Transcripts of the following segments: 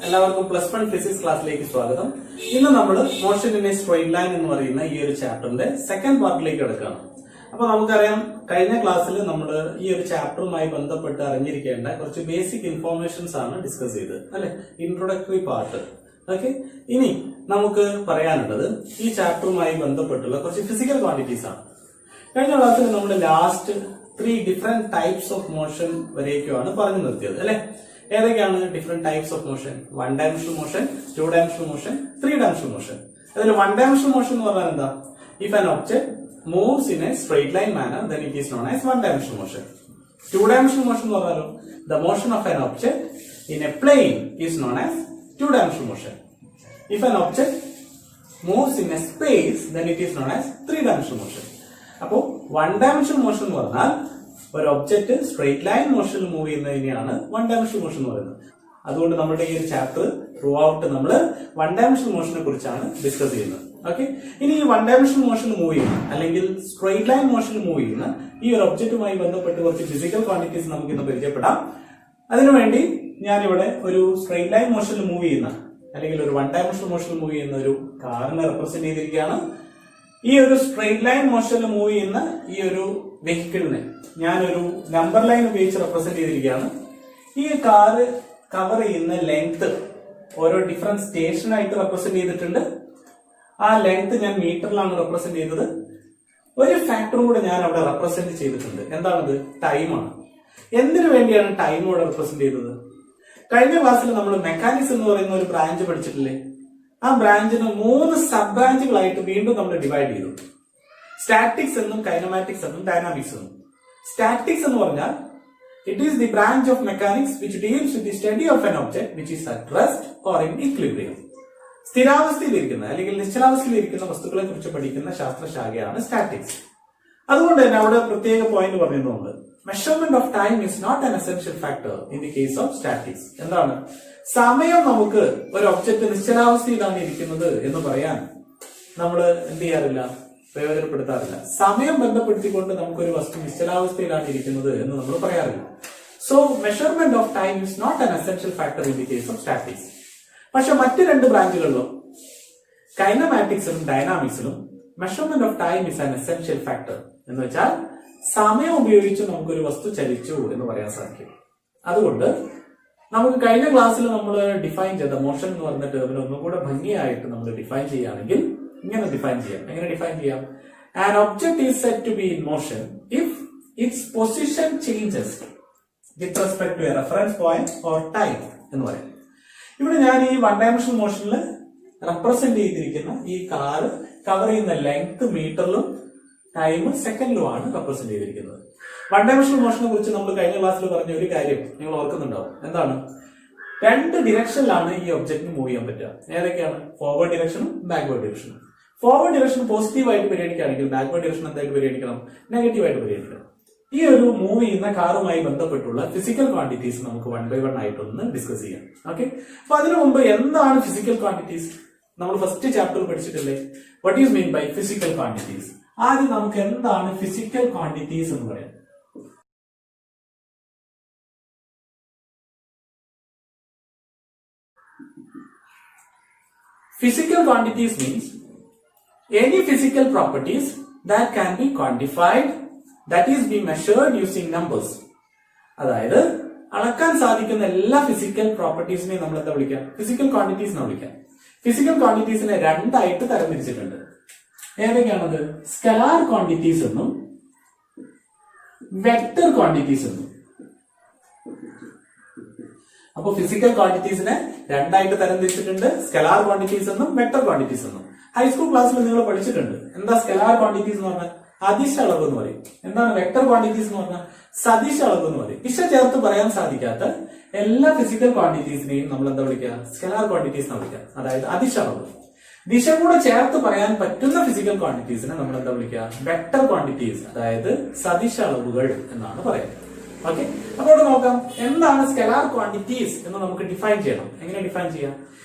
എല്ലാവർക്കും plus 1 physics ക്ലാസ്സിലേക്ക് സ്വാഗതം. ഇന്ന് നമ്മൾ motion in A straight line എന്ന് പറയുന്ന ഈ ഒരു ചാപ്റ്ററിന്റെ സെക്കൻഡ് പാർട്ടിലേക്ക് കിടക്കുകയാണ്. അപ്പൊ നമുക്കറിയാം, കഴിഞ്ഞ ക്ലാസ്സിൽ നമ്മൾ ഈ ഒരു ചാപ്റ്ററുമായി ബന്ധപ്പെട്ട് അറിഞ്ഞിരിക്കേണ്ട കുറച്ച് ബേസിക് ഇൻഫോർമേഷൻസ് ആണ് ഡിസ്കസ് ചെയ്തത്, അല്ലെ? Introductory part. ഓക്കെ, ഇനി നമുക്ക് പറയാനുള്ളത് ഈ ചാപ്റ്ററുമായി ബന്ധപ്പെട്ടുള്ള കുറച്ച് ഫിസിക്കൽ ക്വാണ്ടിറ്റീസ് ആണ്. കഴിഞ്ഞ ക്ലാസ്സിൽ നമ്മൾ last 3 different types of motion വരേക്കുമാണ് പറഞ്ഞു നിർത്തിയത്, അല്ലെ? ഏതൊക്കെയാണ് different types of motion? 1 dimensional motion, 2 dimensional motion, 3 dimensional motion. അതിൽ 1 ഡയമെൻഷണൽ മോഷൻ എന്ന് പറഞ്ഞാൽ എന്താ? If an object moves in a straight line manner, then it is known as 1 dimensional motion. 2 dimensional motion എന്ന് പറഞ്ഞാൽ the motion of an object in a plane is known as 2 dimensional motion. If an object moves in a space, then it is known as 3 dimensional motion. അപ്പോൾ 1 dimensional motion എന്ന് പറഞ്ഞാൽ ഒരു object straight line മോഷനിൽ move ചെയ്യുന്നതിനെയാണ് 1 dimensional motion എന്ന് പറയുന്നത്. അതുകൊണ്ട് നമ്മുടെ ഈ ഒരു ചാപ്റ്റർ ത്രൂ ഔട്ട് നമ്മൾ 1 dimensional മോഷനെ കുറിച്ചാണ് ഡിസ്കസ് ചെയ്യുന്നത്. ഓക്കെ, ഇനി ഈ 1 dimensional മോഷനിൽ മൂവ് ചെയ്യുന്ന അല്ലെങ്കിൽ സ്ട്രെയിറ്റ് ലൈൻ മോഷനിൽ മൂവ് ചെയ്യുന്ന ഈ ഒരു ഒബ്ജക്റ്റുമായി ബന്ധപ്പെട്ട് കുറച്ച് ഫിസിക്കൽ ക്വാണ്ടിറ്റീസ് നമുക്ക് ഇന്ന് പരിചയപ്പെടാം. അതിനുവേണ്ടി ഞാനിവിടെ ഒരു സ്ട്രെയിറ്റ് ലൈൻ മോഷനിൽ മൂവ് ചെയ്യുന്ന അല്ലെങ്കിൽ ഒരു 1 dimensional മോഷനിൽ മൂവ് ചെയ്യുന്ന ഒരു കാറിനെ റെപ്രസെന്റ് ചെയ്തിരിക്കുകയാണ്. ഈ ഒരു സ്ട്രെയിറ്റ് ലൈൻ മോഷനിൽ മൂവ് ചെയ്യുന്ന ഈ ഒരു വെഹിക്കിളിനെ ഞാനൊരു നമ്പർ ലൈൻ ഉപയോഗിച്ച് റെപ്രസെന്റ് ചെയ്തിരിക്കുകയാണ്. ഈ കാറ് കവർ ചെയ്യുന്ന ലെങ്ത് ഓരോ ഡിഫറെന്റ് സ്റ്റേഷനായിട്ട് റെപ്രസെന്റ് ചെയ്തിട്ടുണ്ട്. ആ ലെങ്ത് ഞാൻ മീറ്ററിലാണ് റെപ്രസെന്റ് ചെയ്തത്. ഒരു ഫാക്ടറും കൂടെ ഞാൻ അവിടെ റെപ്രസെന്റ് ചെയ്തിട്ടുണ്ട്. എന്താണത്? ടൈമാണ്. എന്തിനു വേണ്ടിയാണ് ടൈം ഇവിടെ റെപ്രസെന്റ് ചെയ്തത്? കഴിഞ്ഞ ക്ലാസ്സിൽ നമ്മൾ മെക്കാനിക്സ് എന്ന് പറയുന്ന ഒരു ബ്രാഞ്ച് പഠിച്ചിട്ടില്ലേ? ആ ബ്രാഞ്ചിന് 3 സബ് ബ്രാഞ്ചുകളായിട്ട് വീണ്ടും നമ്മൾ ഡിവൈഡ് ചെയ്തു. സ്റ്റാറ്റിക്സ് എന്നും കൈനമാറ്റിക്സ് എന്നും ഡൈനാമിക്സ് എന്നും. സ്റ്റാറ്റിക്സ് എന്ന് പറഞ്ഞാൽ it is the branch of mechanics which deals with the study of an object which is at rest or in equilibrium. സ്ഥിരാവസ്ഥയിലിരിക്കുന്ന അല്ലെങ്കിൽ നിശ്ചലാവസ്ഥയിലിരിക്കുന്ന വസ്തുക്കളെ കുറിച്ച് പഠിക്കുന്ന ശാസ്ത്രശാഖയാണ് സ്റ്റാറ്റിക്സ്. അതുകൊണ്ട് തന്നെ അവിടെ പ്രത്യേക പോയിന്റ് പറയുന്നുണ്ട്, measurement of time is not an essential factor in the case of statics. എന്താണ്? സമയം നമുക്ക് ഒരു ഒബ്ജക്ട് നിശ്ചലാവസ്ഥയിലാണ് ഇരിക്കുന്നത് എന്ന് പറയാൻ നമ്മൾ എന്ത് ചെയ്യാറില്ല, പ്രയോജനപ്പെടുത്താറില്ല. സമയം ബന്ധപ്പെടുത്തിക്കൊണ്ട് നമുക്കൊരു വസ്തു നിശ്ചലാവസ്ഥയിലാണ് ഇരിക്കുന്നത് എന്ന് നമ്മൾ പറയാറില്ല. So measurement of time is not an essential factor in the case of statics. പക്ഷെ മറ്റ് 2 ബ്രാഞ്ചുകളിലും കൈനമാറ്റിക്സിലും ഡൈനാമിക്സിലും measurement of time is an essential factor എന്ന് വെച്ചാൽ സമയം ഉപയോഗിച്ച് നമുക്കൊരു വസ്തു ചലിച്ചു എന്ന് പറയാൻ സാധിക്കും. അതുകൊണ്ട് നമുക്ക് കഴിഞ്ഞ ക്ലാസ്സിൽ നമ്മൾ ഡിഫൈൻ ചെയ്ത മോഷൻ എന്ന് പറഞ്ഞ ടേമിനെ ഒന്നും കൂടെ ഭംഗിയായിട്ട് നമ്മൾ ഡിഫൈൻ ചെയ്യുകയാണെങ്കിൽ ഇങ്ങനെ ഡിഫൈൻ ചെയ്യാം. എങ്ങനെ ഡിഫൈൻ ചെയ്യാം? An object is said to be in motion if its position changes with respect to a reference point or time എന്ന് പറയും. ഇവിടെ ഞാൻ ഈ 1 dimensional മോഷനിൽ റെപ്രസെന്റ് ചെയ്തിരിക്കുന്ന ഈ കാറ് കവർ ചെയ്യുന്ന ലെങ്ത് മീറ്ററിലും ടൈം സെക്കൻഡിലുമാണ് റെപ്രസെന്റ് ചെയ്തിരിക്കുന്നത്. 1 dimensional മോഷനെ കുറിച്ച് നമ്മൾ കഴിഞ്ഞ ക്ലാസ്സിൽ പറഞ്ഞ ഒരു കാര്യം നിങ്ങൾ ഓർക്കുന്നുണ്ടാവും. എന്താണ്? 2 ഡിറക്ഷനിലാണ് ഈ ഒബ്ജക്റ്റിന് മൂവ് ചെയ്യാൻ പറ്റുക. ഏതൊക്കെയാണ്? ഫോർവേഡ് ഡിറക്ഷനും ബാക്ക്വേർഡ് ഡിറക്ഷനും. ഫോർവേഡ് ഡിറക്ഷൻ പോസിറ്റീവ് ആയിട്ട് പരിഗണിക്കുകയാണെങ്കിൽ ബാക്ക്വേർഡ് ഡിറക്ഷൻ എന്തായിട്ട് പരിഗണിക്കണം? നെഗറ്റീവ് ആയിട്ട് പരിഗണിക്കണം. ഈ ഒരു മൂവ് ചെയ്യുന്ന കാറുമായി ബന്ധപ്പെട്ടുള്ള ഫിസിക്കൽ ക്വാണ്ടിറ്റീസ് നമുക്ക് 1 by 1 ആയിട്ടൊന്ന് ഡിസ്കസ് ചെയ്യാം. ഓക്കെ, അപ്പൊ അതിനു മുമ്പ് എന്താണ് ഫിസിക്കൽ ക്വാണ്ടിറ്റീസ്? നമ്മൾ ഫസ്റ്റ് ചാപ്റ്റർ പഠിച്ചിട്ടില്ലേ, what is mean by physical quantities? ആദ്യം നമുക്ക് എന്താണ് ഫിസിക്കൽ ക്വാണ്ടിറ്റീസ് എന്ന് പറയാം. Physical quantities means any physical properties that can be quantified, that is be measured using numbers. അതായത് അളക്കാൻ സാധിക്കുന്ന എല്ലാ ഫിസിക്കൽ പ്രോപ്പർട്ടീസിനെയും നമ്മൾ എന്താ വിളിക്കാം? ഫിസിക്കൽ ക്വാണ്ടിറ്റീസ് എന്ന് വിളിക്കാം. ഫിസിക്കൽ ക്വാണ്ടിറ്റീസിനെ 2 ആയിട്ട് തരംതിരിച്ചിട്ടുണ്ട്. ഏതൊക്കെയാണത്? സ്കലാർ ക്വാണ്ടിറ്റീസ് എന്നും വെക്ടർ ക്വാണ്ടിറ്റീസ് എന്നും. അപ്പൊ ഫിസിക്കൽ ക്വാണ്ടിറ്റീസിനെ 2 ആയിട്ട് തരംതിരിച്ചിട്ടുണ്ട്, സ്കലാർ ക്വാണ്ടിറ്റീസ് എന്നും വെക്ടർ ക്വാണ്ടിറ്റീസ് എന്നും. ഹൈസ്കൂൾ ക്ലാസ്സിൽ നിങ്ങൾ പഠിച്ചിട്ടുണ്ട്. എന്താ സ്കലാർ ക്വാണ്ടിറ്റീസ് എന്ന് പറഞ്ഞാൽ? അദിശ അളവ് എന്ന് പറയും. എന്താണ് വെക്ടർ ക്വാണ്ടിറ്റീസ് എന്ന് പറഞ്ഞാൽ? സദിശ അളവ് എന്ന് പറയും. ദിശ ചേർത്ത് പറയാൻ സാധിക്കാത്ത എല്ലാ ഫിസിക്കൽ ക്വാണ്ടിറ്റീസിനെയും നമ്മൾ എന്താ വിളിക്കുക? സ്കലാർ ക്വാണ്ടിറ്റീസ് എന്ന് വിളിക്കുക. അതായത് അദിശ അളവ്. ദിശ കൂടെ ചേർത്ത് പറയാൻ പറ്റുന്ന ഫിസിക്കൽ ക്വാണ്ടിറ്റീസിനെ നമ്മൾ എന്താ വിളിക്കുക? വെക്ടർ ക്വാണ്ടിറ്റീസ്, അതായത് സദിശ അളവുകൾ എന്നാണ് പറയുന്നത്. ഓക്കെ, അപ്പോൾ നോക്കാം എന്താണ് സ്കലാർ ക്വാണ്ടിറ്റീസ് എന്ന് നമുക്ക് ഡിഫൈൻ ചെയ്യണം. എങ്ങനെ ഡിഫൈൻ ചെയ്യാം?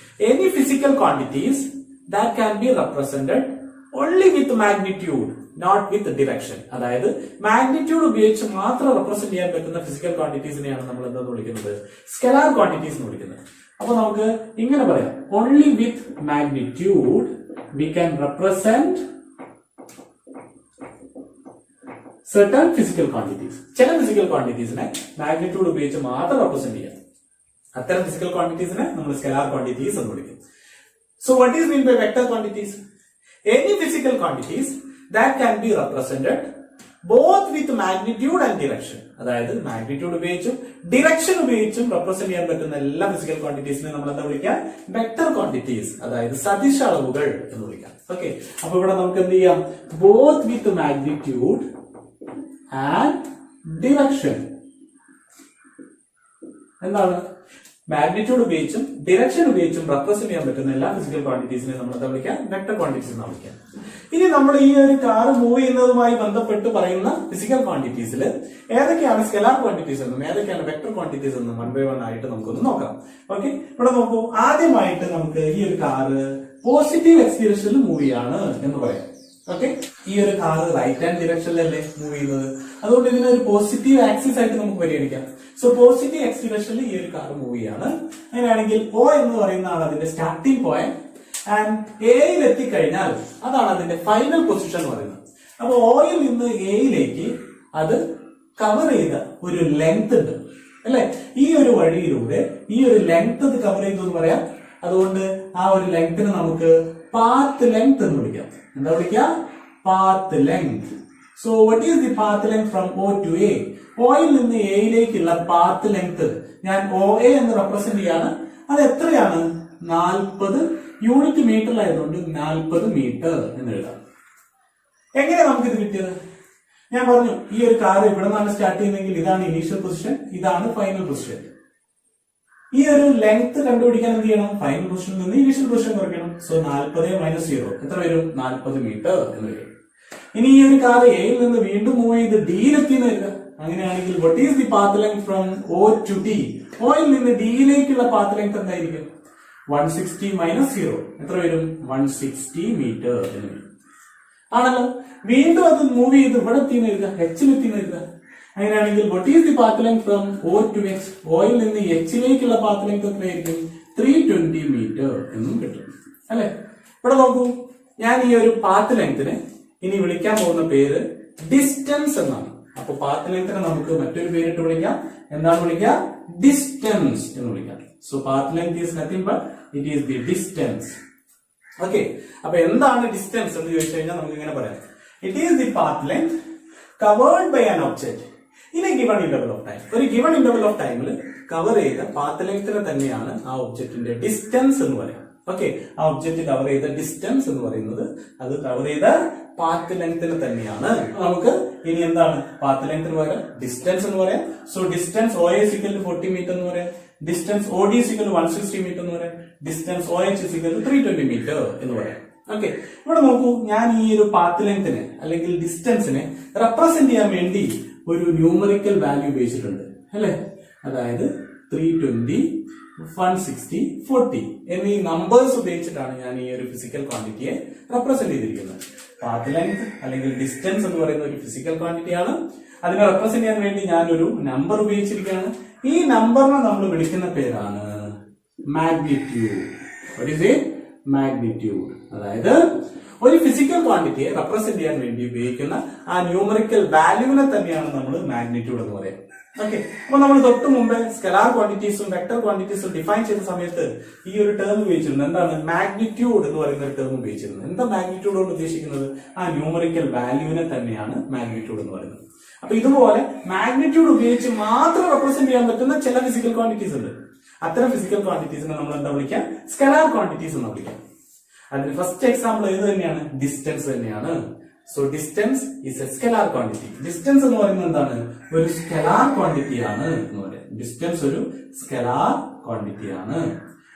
Any physical quantities that can be represented only with magnitude, not with direction. അതായത് മാഗ്നിറ്റ്യൂഡ് ഉപയോഗിച്ച് മാത്രം റെപ്രസെന്റ് ചെയ്യാൻ പറ്റുന്ന ഫിസിക്കൽ ക്വാണ്ടിറ്റീസിനെയാണ് നമ്മൾ എന്താന്ന് വിളിക്കുന്നത്? സ്കലാർ ക്വാണ്ടിറ്റീസ് എന്ന് വിളിക്കുന്നത്. അപ്പൊ നമുക്ക് ഇങ്ങനെ പറയാം, only with magnitude we can represent certain physical quantities. ചില ഫിസിക്കൽ ക്വാണ്ടിറ്റീസിനെ മാഗ്നിറ്റ്യൂഡ് ഉപയോഗിച്ച് മാത്രം റെപ്രസെന്റ് ചെയ്യാം. അത്തരം ഫിസിക്കൽ ക്വാണ്ടിറ്റീസിനെ നമ്മൾ സ്കെലാർ ക്വാണ്ടിറ്റീസ് എന്ന് വിളിക്കും. So what is mean by vector quantities? Any physical quantities that can be represented both with magnitude and direction. അതായത് magnitude ഉപയോഗിച്ചും ഡിറക്ഷൻ ഉപയോഗിച്ചും റെപ്രസെന്റ് ചെയ്യാൻ പറ്റുന്ന എല്ലാ ഫിസിക്കൽ ക്വാണ്ടിറ്റീസിനെ നമ്മൾ എന്താ വിളിക്കാം? വെക്ടർ ക്വാണ്ടിറ്റീസ്, അതായത് സദിശ അളവുകൾ എന്ന് വിളിക്കാം. ഓക്കെ, അപ്പൊ ഇവിടെ നമുക്ക് എന്ത് ചെയ്യാം? Both with magnitude and direction. എന്താണ്? മാഗ്നിറ്റ്യൂഡ് ഉപയോഗിച്ചും ഡിറക്ഷൻ ഉപയോഗിച്ചും റെപ്രസെന്റ് ചെയ്യാൻ പറ്റുന്ന എല്ലാ ഫിസിക്കൽ ക്വാണ്ടിറ്റീസിനെ നമ്മൾ എന്താ വിളിക്കാം? വെക്ടർ ക്വാണ്ടിറ്റീസ് എന്ന് വിളിക്കാം. ഇനി നമ്മൾ ഈ ഒരു കാർ മൂവ് ചെയ്യുന്നതുമായി ബന്ധപ്പെട്ട് പറയുന്ന ഫിസിക്കൽ ക്വാണ്ടിറ്റീസിൽ ഏതൊക്കെയാണ് സ്കെലാർ ക്വാണ്ടിറ്റീസ് എന്നും ഏതൊക്കെയാണ് വെക്ടർ ക്വാണ്ടിറ്റീസ് എന്നും 1 by 1 ആയിട്ട് നമുക്കൊന്ന് നോക്കാം. ഓക്കെ, ഇവിടെ നോക്കൂ. ആദ്യമായിട്ട് നമുക്ക് ഈ ഒരു കാറ് പോസിറ്റീവ് എക്സ് ഡിറക്ഷനിൽ മൂവ് ചെയ്യാണ് എന്ന് പറയാം. ഓക്കെ, ഈ ഒരു കാറ് റൈറ്റ് ഹാൻഡ് ഡിറക്ഷനിലല്ലേ മൂവ് ചെയ്യുന്നത്, അതുകൊണ്ട് ഇതിനെ ഒരു പോസിറ്റീവ് ആക്സിസ് ആയിട്ട് നമുക്ക് പരിഗണിക്കാം. സോ പോസിറ്റീവ് എക്സ് ഡിറക്ഷനിൽ ഈ ഒരു കാർ മൂവ് ചെയ്യാണ്. അങ്ങനെയാണെങ്കിൽ O എന്ന് പറയുന്നതാണ് അതിന്റെ സ്റ്റാർട്ടിംഗ് പോയിന്റ് ആൻഡ് എയിൽ എത്തിക്കഴിഞ്ഞാൽ അതാണ് അതിന്റെ ഫൈനൽ പൊസിഷൻ എന്ന് പറയുന്നത്. അപ്പൊ Oയിൽ നിന്ന് എയിലേക്ക് അത് കവർ ചെയ്ത ഒരു ലെങ്ത് ഉണ്ട് അല്ലെ? ഈ ഒരു വഴിയിലൂടെ ഈ ഒരു ലെങ്ത് അത് കവർ ചെയ്തു എന്ന് പറയാം. അതുകൊണ്ട് ആ ഒരു ലെങ്തിനെ നമുക്ക് പാത്ത് ലെങ്ത് എന്ന് വിളിക്കാം. എന്താ വിളിക്കാം? Path length. So what is the path length from O to A? Oയിൽ നിന്ന് എയിലേക്കുള്ള പാത്ത് ലെങ്ത് ഞാൻ OA എന്ന് റെപ്രസെന്റ് ചെയ്യാണ്. അത് എത്രയാണ്? 40 യൂണിറ്റ് മീറ്ററിലായതുകൊണ്ട് 40 മീറ്റർ എന്ന് എഴുതാം. എങ്ങനെ നമുക്കിത് കിട്ടിയത്? ഞാൻ പറഞ്ഞു, ഈ ഒരു കാർ ഇവിടെ നിന്നാണ് സ്റ്റാർട്ട് ചെയ്യുന്നതെങ്കിൽ ഇതാണ് ഇനീഷ്യൽ പൊസിഷൻ, ഇതാണ് ഫൈനൽ പൊസിഷൻ. ഈ ഒരു ലെങ്ത് കണ്ടുപിടിക്കാൻ എന്ത് ചെയ്യണം? ഫൈനൽ പൊസിഷനിൽ നിന്ന് ഇനീഷ്യൽ പൊസിഷൻ കുറയ്ക്കണം. സോ 40 - 0 എത്ര വരും? 40 മീറ്റർ എന്ന് വരും. ഇനി ഈ ഒരു കാർ എയിൽ നിന്ന് വീണ്ടും മൂവ് ചെയ്ത് ഡിയിലെത്തി എന്ന് വരിക. അങ്ങനെയാണെങ്കിൽ what is the path length from O to D? Oയിൽ നിന്ന് ഡിയിലേക്കുള്ള പാത്ത് ലെങ്ത് എന്തായിരിക്കും? 160 - 0 എത്ര വരും? 160 മീറ്റർ എന്ന് വരും. ആണല്ലോ. വീണ്ടും അത് മൂവ് ചെയ്ത് ഇവിടെ എത്തിന്ന് എഴുതുക, എച്ചിലെത്തി എഴുതുക. അങ്ങനെയാണെങ്കിൽ what is the path length from O to H? Oയിൽ നിന്ന് എച്ചിലേക്കുള്ള പാത്ത് ലെങ്ത് എത്രയായിരിക്കും? 320 മീറ്റർ എന്നും കിട്ടും അല്ലെ? ഇവിടെ നോക്കൂ, ഞാൻ ഈ ഒരു പാത്ത് ലെങ്തിനെ ഇനി വിളിക്കാൻ പോകുന്ന പേര് ഡിസ്റ്റൻസ് എന്നാണ്. അപ്പൊ പാത്ത് ലെങ്തിനെ നമുക്ക് മറ്റൊരു പേരിട്ട് വിളിക്കാം. എന്താണ് വിളിക്കുക? ഡിസ്റ്റൻസ് എന്ന് വിളിക്കാം. So path length is nothing but it is the distance. Okay, അപ്പൊ എന്താണ് ഡിസ്റ്റൻസ് എന്ന് ചോദിച്ചു കഴിഞ്ഞാൽ നമുക്ക് ഇങ്ങനെ പറയാം, it is the path length covered by an object in a given interval of time. ഒരു ഗിവൺ ഇന്റർവൽ ഓഫ് ടൈമിൽ കവർ ചെയ്ത പാത്ത് ലെങ്തിനെ തന്നെയാണ് ആ ഒബ്ജക്റ്റിന്റെ ഡിസ്റ്റൻസ് എന്ന് പറയാം. ഓക്കെ, ആ ഒബ്ജക്റ്റ് കവർ ചെയ്ത ഡിസ്റ്റൻസ് എന്ന് പറയുന്നത് അത് കവർ ചെയ്ത പാത്ത് ലെങ്തിന് തന്നെയാണ്. നമുക്ക് ഇനി എന്താണ് പാത്ത് ലെങ്തിന് പകരം ഡിസ്റ്റൻസ് എന്ന് പറയാം. സോ ഡിസ്റ്റൻസ് OA = 40 മീറ്റർ എന്ന് പറയാം. ഡിസ്റ്റൻസ് OD = 160 മീറ്റർ എന്ന് പറയാം. ഡിസ്റ്റൻസ് OH = 320 മീറ്റർ എന്ന് പറയാം. ഓക്കെ, ഇവിടെ നോക്കൂ, ഞാൻ ഈ ഒരു പാത്ത് ലെങ്തിനെ അല്ലെങ്കിൽ ഡിസ്റ്റൻസിനെ റെപ്രസെന്റ് ചെയ്യാൻ വേണ്ടി ഒരു ന്യൂമറിക്കൽ വാല്യൂ ഉപയോഗിച്ചിട്ടുണ്ട് അല്ലെ? അതായത് 320, 160, 40 എന്നീ നമ്പേഴ്സ് ഉപയോഗിച്ചിട്ടാണ് ഞാൻ ഈ ഒരു ഫിസിക്കൽ ക്വാണ്ടിറ്റിയെ റെപ്രസെന്റ് ചെയ്തിരിക്കുന്നത്. പാത്ത് ലെങ്ത് അല്ലെങ്കിൽ ഡിസ്റ്റൻസ് എന്ന് പറയുന്ന ഒരു ഫിസിക്കൽ ക്വാണ്ടിറ്റിയാണ്. അതിനെ റെപ്രസെന്റ് ചെയ്യാൻ വേണ്ടി ഞാൻ ഒരു നമ്പർ ഉപയോഗിച്ചിരിക്കുകയാണ്. ഈ നമ്പറിനെ നമ്മൾ വിളിക്കുന്ന പേരാണ് magnitude. What is it? Magnitude. അതായത് ഒരു ഫിസിക്കൽ ക്വാണ്ടിറ്റിയെ റെപ്രസെന്റ് ചെയ്യാൻ വേണ്ടി ഉപയോഗിക്കുന്ന ആ ന്യൂമറിക്കൽ വാല്യൂവിനെ തന്നെയാണ് നമ്മൾ മാഗ്നിറ്റ്യൂഡ് എന്ന് പറയുന്നത്. ഓക്കെ, അപ്പൊ നമ്മൾ തൊട്ട് മുമ്പ് സ്കെലാർ ക്വാണ്ടിറ്റീസും വെക്ടർ ക്വാണ്ടിറ്റീസും ഡിഫൈൻ ചെയ്ത സമയത്ത് ഈ ഒരു ടേം ഉപയോഗിച്ചിരുന്നു. എന്താണ് മാഗ്നിറ്റ്യൂഡ് എന്ന് പറയുന്ന ഒരു ടേം ഉപയോഗിച്ചിരുന്നത്? എന്താ മാഗ്നിറ്റ്യൂഡ് കൊണ്ട് ഉദ്ദേശിക്കുന്നത്? ആ ന്യൂമറിക്കൽ വാല്യൂവിനെ തന്നെയാണ് മാഗ്നിറ്റ്യൂഡ് എന്ന് പറയുന്നത്. അപ്പൊ ഇതുപോലെ മാഗ്നിറ്റ്യൂഡ് ഉപയോഗിച്ച് മാത്രം റെപ്രസെന്റ് ചെയ്യാൻ പറ്റുന്ന ചില ഫിസിക്കൽ ക്വാണ്ടിറ്റീസ് ഉണ്ട്. അത്തരം ഫിസിക്കൽ ക്വാണ്ടിറ്റീസിനെ നമ്മൾ എന്താ വിളിക്കാം? സ്കെലാർ ക്വാണ്ടിറ്റീസ് എന്ന് വിളിക്കാം. അതിന് ഫസ്റ്റ് എക്സാമ്പിൾ ഏത് തന്നെയാണ്? ഡിസ്റ്റൻസ് തന്നെയാണ്. So distance is A scalar quantity. Distance എന്ന് പറയുന്നത് എന്താണ്? ഒരു സ്കെലാർ ക്വാണ്ടിറ്റി ആണ് എന്ന് പറയാം. ഡിസ്റ്റൻസ് ഒരു സ്കെലാർ ക്വാണ്ടിറ്റി ആണ്.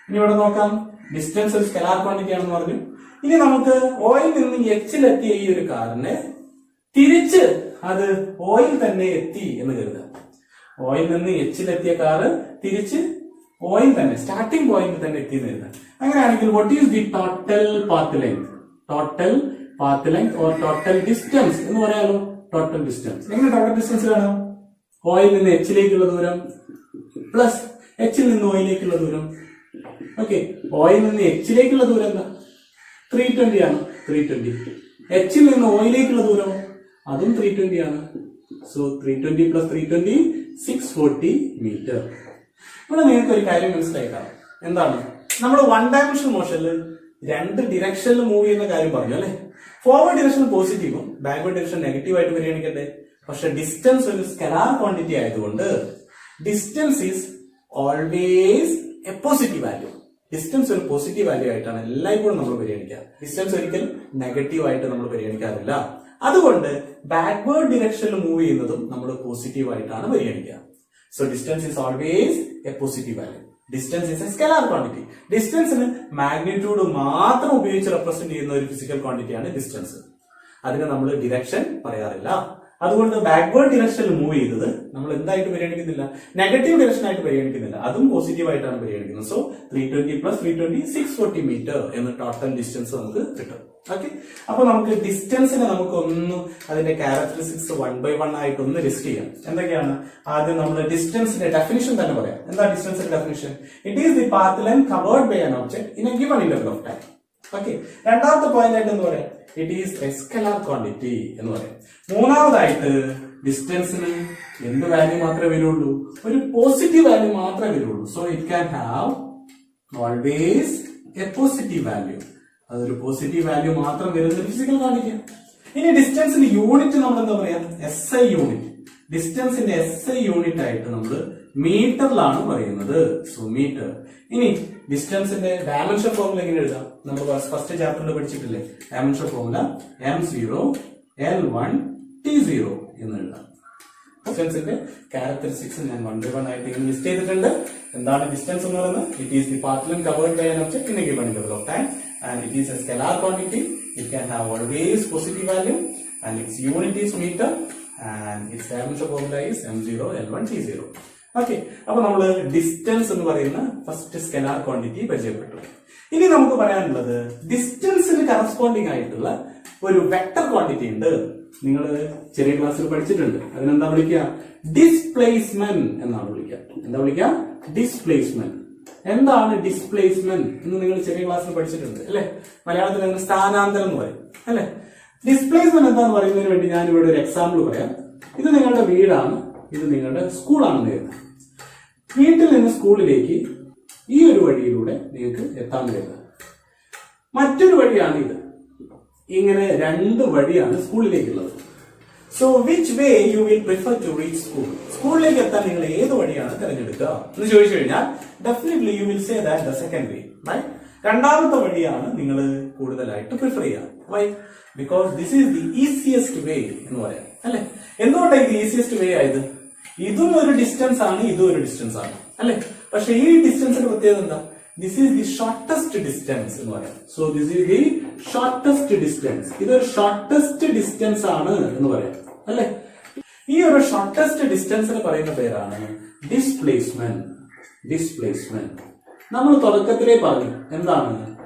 ഇനി ഇവിടെ നോക്കാം, ഡിസ്റ്റൻസ് ഒരു സ്കെലാർ ക്വാണ്ടിറ്റി ആണെന്ന് പറഞ്ഞു. ഇനി നമുക്ക് ഓയിൽ നിന്ന് എച്ചിലെത്തിയ ഈ ഒരു കാറിനെ തിരിച്ച് അത് ഓയിൽ തന്നെ എത്തി എന്ന് കരുതാം. ഓയിൽ നിന്ന് എച്ചിലെത്തിയ കാറ് തിരിച്ച് ഓയിൽ തന്നെ സ്റ്റാർട്ടിംഗ് പോയിന്റ് തന്നെ എത്തി എന്ന് കരുതാം. അങ്ങനെയാണെങ്കിൽ what is the total path length? Total path length or total distance എന്ന് പറയാലോ. ടോട്ടൽ ഡിസ്റ്റൻസ് എങ്ങനെ ടോട്ടൽ ഡിസ്റ്റൻസ് കാണാം? ഓയിൽ നിന്ന് എച്ചിലേക്കുള്ള ദൂരം പ്ലസ് എച്ചിൽ നിന്ന് ഓയിലേക്കുള്ള ദൂരം ഓക്കെ, ഓയിൽ നിന്ന് എച്ചിലേക്കുള്ള ദൂരം എന്താ? 320 ആണ്. 320. എച്ചിൽ നിന്ന് ഓയിലേക്കുള്ള ദൂരം അതും 320 ആണ്. So 320 plus 320 640 metre. ഇവിടെ നിങ്ങൾക്ക് ഒരു കാര്യം മനസ്സിലാക്കാം. എന്താണ്? നമ്മൾ 1 ഡയമെൻഷൻ മോഷനിൽ 2 ഡിറക്ഷനിൽ മൂവ് ചെയ്യുന്ന കാര്യം പറഞ്ഞു അല്ലെ. ഫോർവേഡ് ഡിറക്ഷൻ പോസിറ്റീവും ബാക്ക്വേർഡ് ഡിറക്ഷൻ നെഗറ്റീവ് ആയിട്ട് പരിഗണിക്കട്ടെ. പക്ഷെ ഡിസ്റ്റൻസ് ഒരു സ്കലാർ ക്വാണ്ടിറ്റി ആയതുകൊണ്ട് distance is always a positive value. Distance ഒരു പോസിറ്റീവ് വാല്യൂ ആയിട്ടാണ് എല്ലായ്പ്പോഴും നമ്മൾ പരിഗണിക്കുക. ഡിസ്റ്റൻസ് ഒരിക്കലും നെഗറ്റീവ് ആയിട്ട് നമ്മൾ പരിഗണിക്കാറില്ല. അതുകൊണ്ട് ബാക്ക്വേർഡ് ഡിറക്ഷനിൽ മൂവ് ചെയ്യുന്നതും നമ്മൾ പോസിറ്റീവ് ആയിട്ടാണ് പരിഗണിക്കുക. So distance is always a positive value. Distance is a scalar quantity. ഡിസ്റ്റൻസിന് മാഗ്നിറ്റ്യൂഡ് മാത്രം ഉപയോഗിച്ച് റെപ്രസെന്റ് ചെയ്യുന്ന ഒരു ഫിസിക്കൽ ക്വാണ്ടിറ്റിയാണ് ഡിസ്റ്റൻസ്. അതിന് നമ്മൾ ഡിറക്ഷൻ പറയാറില്ല. അതുകൊണ്ട് ബാക്ക്വേർഡ് ഡിറക്ഷനിൽ മൂവ് ചെയ്തത് നമ്മൾ എന്തായിട്ട് പരിഗണിക്കുന്നില്ല, നെഗറ്റീവ് ഡിറക്ഷൻ ആയിട്ട് പരിഗണിക്കുന്നില്ല, അതും പോസിറ്റീവ് ആയിട്ടാണ് പരിഗണിക്കുന്നത്. സോ 320 പ്ലസ് 320 640 മീറ്റർ എന്ന ടോട്ടൽ ഡിസ്റ്റൻസ് നമുക്ക് കിട്ടും. ഓക്കെ, അപ്പൊ നമുക്ക് ഡിസ്റ്റൻസിനെ നമുക്ക് ഒന്ന് അതിന്റെ ക്യാരക്ടറിസ്റ്റിക്സ് 1 by 1 ആയിട്ട് ഒന്ന് ലിസ്റ്റ് ചെയ്യാം. എന്തൊക്കെയാണ്? ആദ്യം നമ്മൾ ഡിസ്റ്റൻസിന്റെ ഡെഫിനിഷൻ തന്നെ പറയാം. എന്താ ഡിസ്റ്റൻസിന്റെ definition? It is the path length covered by an object in a given interval of time. Okay, രണ്ടാമത്തെ പോയിന്റ് ആയിട്ട് എന്ന് പറയാം it is a scalar quantity എന്ന് പറയാം. മൂന്നാമതായിട്ട് ഡിസ്റ്റൻസിന് എന്ത് വാല്യൂ മാത്രമേ വരുള്ളൂ? ഒരു പോസിറ്റീവ് വാല്യൂ മാത്രമേ വരുള്ളൂ. So it can have always a positive value. അതൊരു പോസിറ്റീവ് വാല്യൂ മാത്രം വരുന്ന ഫിസിക്കൽ ക്വാണ്ടിറ്റിയാണ്. ഇനി ഡിസ്റ്റൻസിന്റെ യൂണിറ്റ് നമ്മൾ എന്താ പറയാ? SI unit. ഡിസ്റ്റൻസിന്റെ SI യൂണിറ്റ് ആയിട്ട് നമ്മൾ മീറ്ററിലാണ് പറയുന്നത്. So metre. ഇനി ഡിസ്റ്റൻസിന്റെ ഡയമെൻഷൻ ഫോർമുല എങ്ങനെ എഴുതാം? നമ്മൾ ഫസ്റ്റ് ചാപ്റ്ററിൽ പഠിച്ചിട്ടില്ലേ? Dimension formula M0 L1 T0 എന്ന് എഴുതാം. ഡിസ്റ്റൻസിന്റെ ക്യാരക്ടറിസ്റ്റിക്സ് ഞാൻ 1 by 1 ആയിട്ട് ഇങ്ങനെ ലിസ്റ്റ് ചെയ്തിട്ടുണ്ട്. എന്താണ് ഡിസ്റ്റൻസ് എന്ന് പറയുന്നത്? It is the path length covered by an object in a given interval of time and it is a scalar quantity. It can have always positive value and its unit is meter and its dimension formula is M0 L1 T0. Okay, അപ്പൊ നമ്മള് distance എന്ന് പറയുന്ന first scalar quantity പരിചയപ്പെട്ടു. ഇനി നമുക്ക് പറയാനുള്ളത് ഡിസ്റ്റൻസിന് corresponding ആയിട്ടുള്ള ഒരു വെക്ടർ ക്വാണ്ടിറ്റി ഉണ്ട്. നിങ്ങൾ ചെറിയ ക്ലാസ്സിൽ പഠിച്ചിട്ടുണ്ട്. അതിനെന്താ വിളിക്കുക? ഡിസ്പ്ലേസ്മെന്റ് എന്നാണ് വിളിക്കുക. എന്താ വിളിക്കുക? ഡിസ്പ്ലേസ്മെന്റ്. എന്താണ് ഡിസ്പ്ലേസ്മെന്റ് എന്ന് നിങ്ങൾ ചെറിയ ക്ലാസ്സിൽ പഠിച്ചിട്ടുണ്ട് അല്ലെ? മലയാളത്തിൽ നിങ്ങൾ സ്ഥാനാന്തരം എന്ന് പറയും അല്ലെ? ഡിസ്പ്ലേസ്മെന്റ് എന്താന്ന് പറയുന്നതിന് വേണ്ടി ഞാൻ ഇവിടെ ഒരു എക്സാമ്പിൾ പറയാം. ഇത് നിങ്ങളുടെ വീടാണ്, ഇത് നിങ്ങളുടെ സ്കൂളാണെന്ന് കരുതുക. വീട്ടിൽ നിന്ന് സ്കൂളിലേക്ക് ഈ ഒരു വഴിയിലൂടെ നിങ്ങൾക്ക് എത്താൻ കരുതുക. മറ്റൊരു വഴിയാണ് ഇത്. ഇങ്ങനെ 2 വഴിയാണ് സ്കൂളിലേക്കുള്ളത്. So which way you will prefer to reach school? സ്കൂളിലേക്ക് എത്താൻ നിങ്ങൾ ഏത് വഴിയാണ് തിരഞ്ഞെടുക്കുക എന്ന് ചോദിച്ചു കഴിഞ്ഞാൽ definitely you will say that the second way, right? രണ്ടാമത്തെ വഴിയാണ് നിങ്ങൾ കൂടുതലായിട്ട് പ്രിഫർ ചെയ്യുക. Why? Because this is the easiest way എന്ന് പറയാം അല്ലെ? എന്തുകൊണ്ടാണ് ഇത് ഈസിയസ്റ്റ് വേ ആയത്? ഇതും ഒരു ഡിസ്റ്റൻസ് ആണ്, ഇതും ഒരു ഡിസ്റ്റൻസ് ആണ് അല്ലെ? പക്ഷെ ഈ ഡിസ്റ്റൻസിന്റെ പ്രത്യേകത എന്താ? This is the shortest distance എന്ന് പറയാം. So this is the shortest distance. ഇതൊരു ഷോർട്ടസ്റ്റ് ഡിസ്റ്റൻസ് ആണ് എന്ന് പറയാം അല്ലെ? ഈ ഒരു ഷോർട്ടസ്റ്റ് ഡിസ്റ്റൻസിന് പറയുന്ന പേരാണ് ഡിസ്പ്ലേസ്മെന്റ്. ഡിസ്പ്ലേസ്മെന്റ് നമ്മൾ തുടക്കത്തിലേ പറഞ്ഞു. എന്താണ്?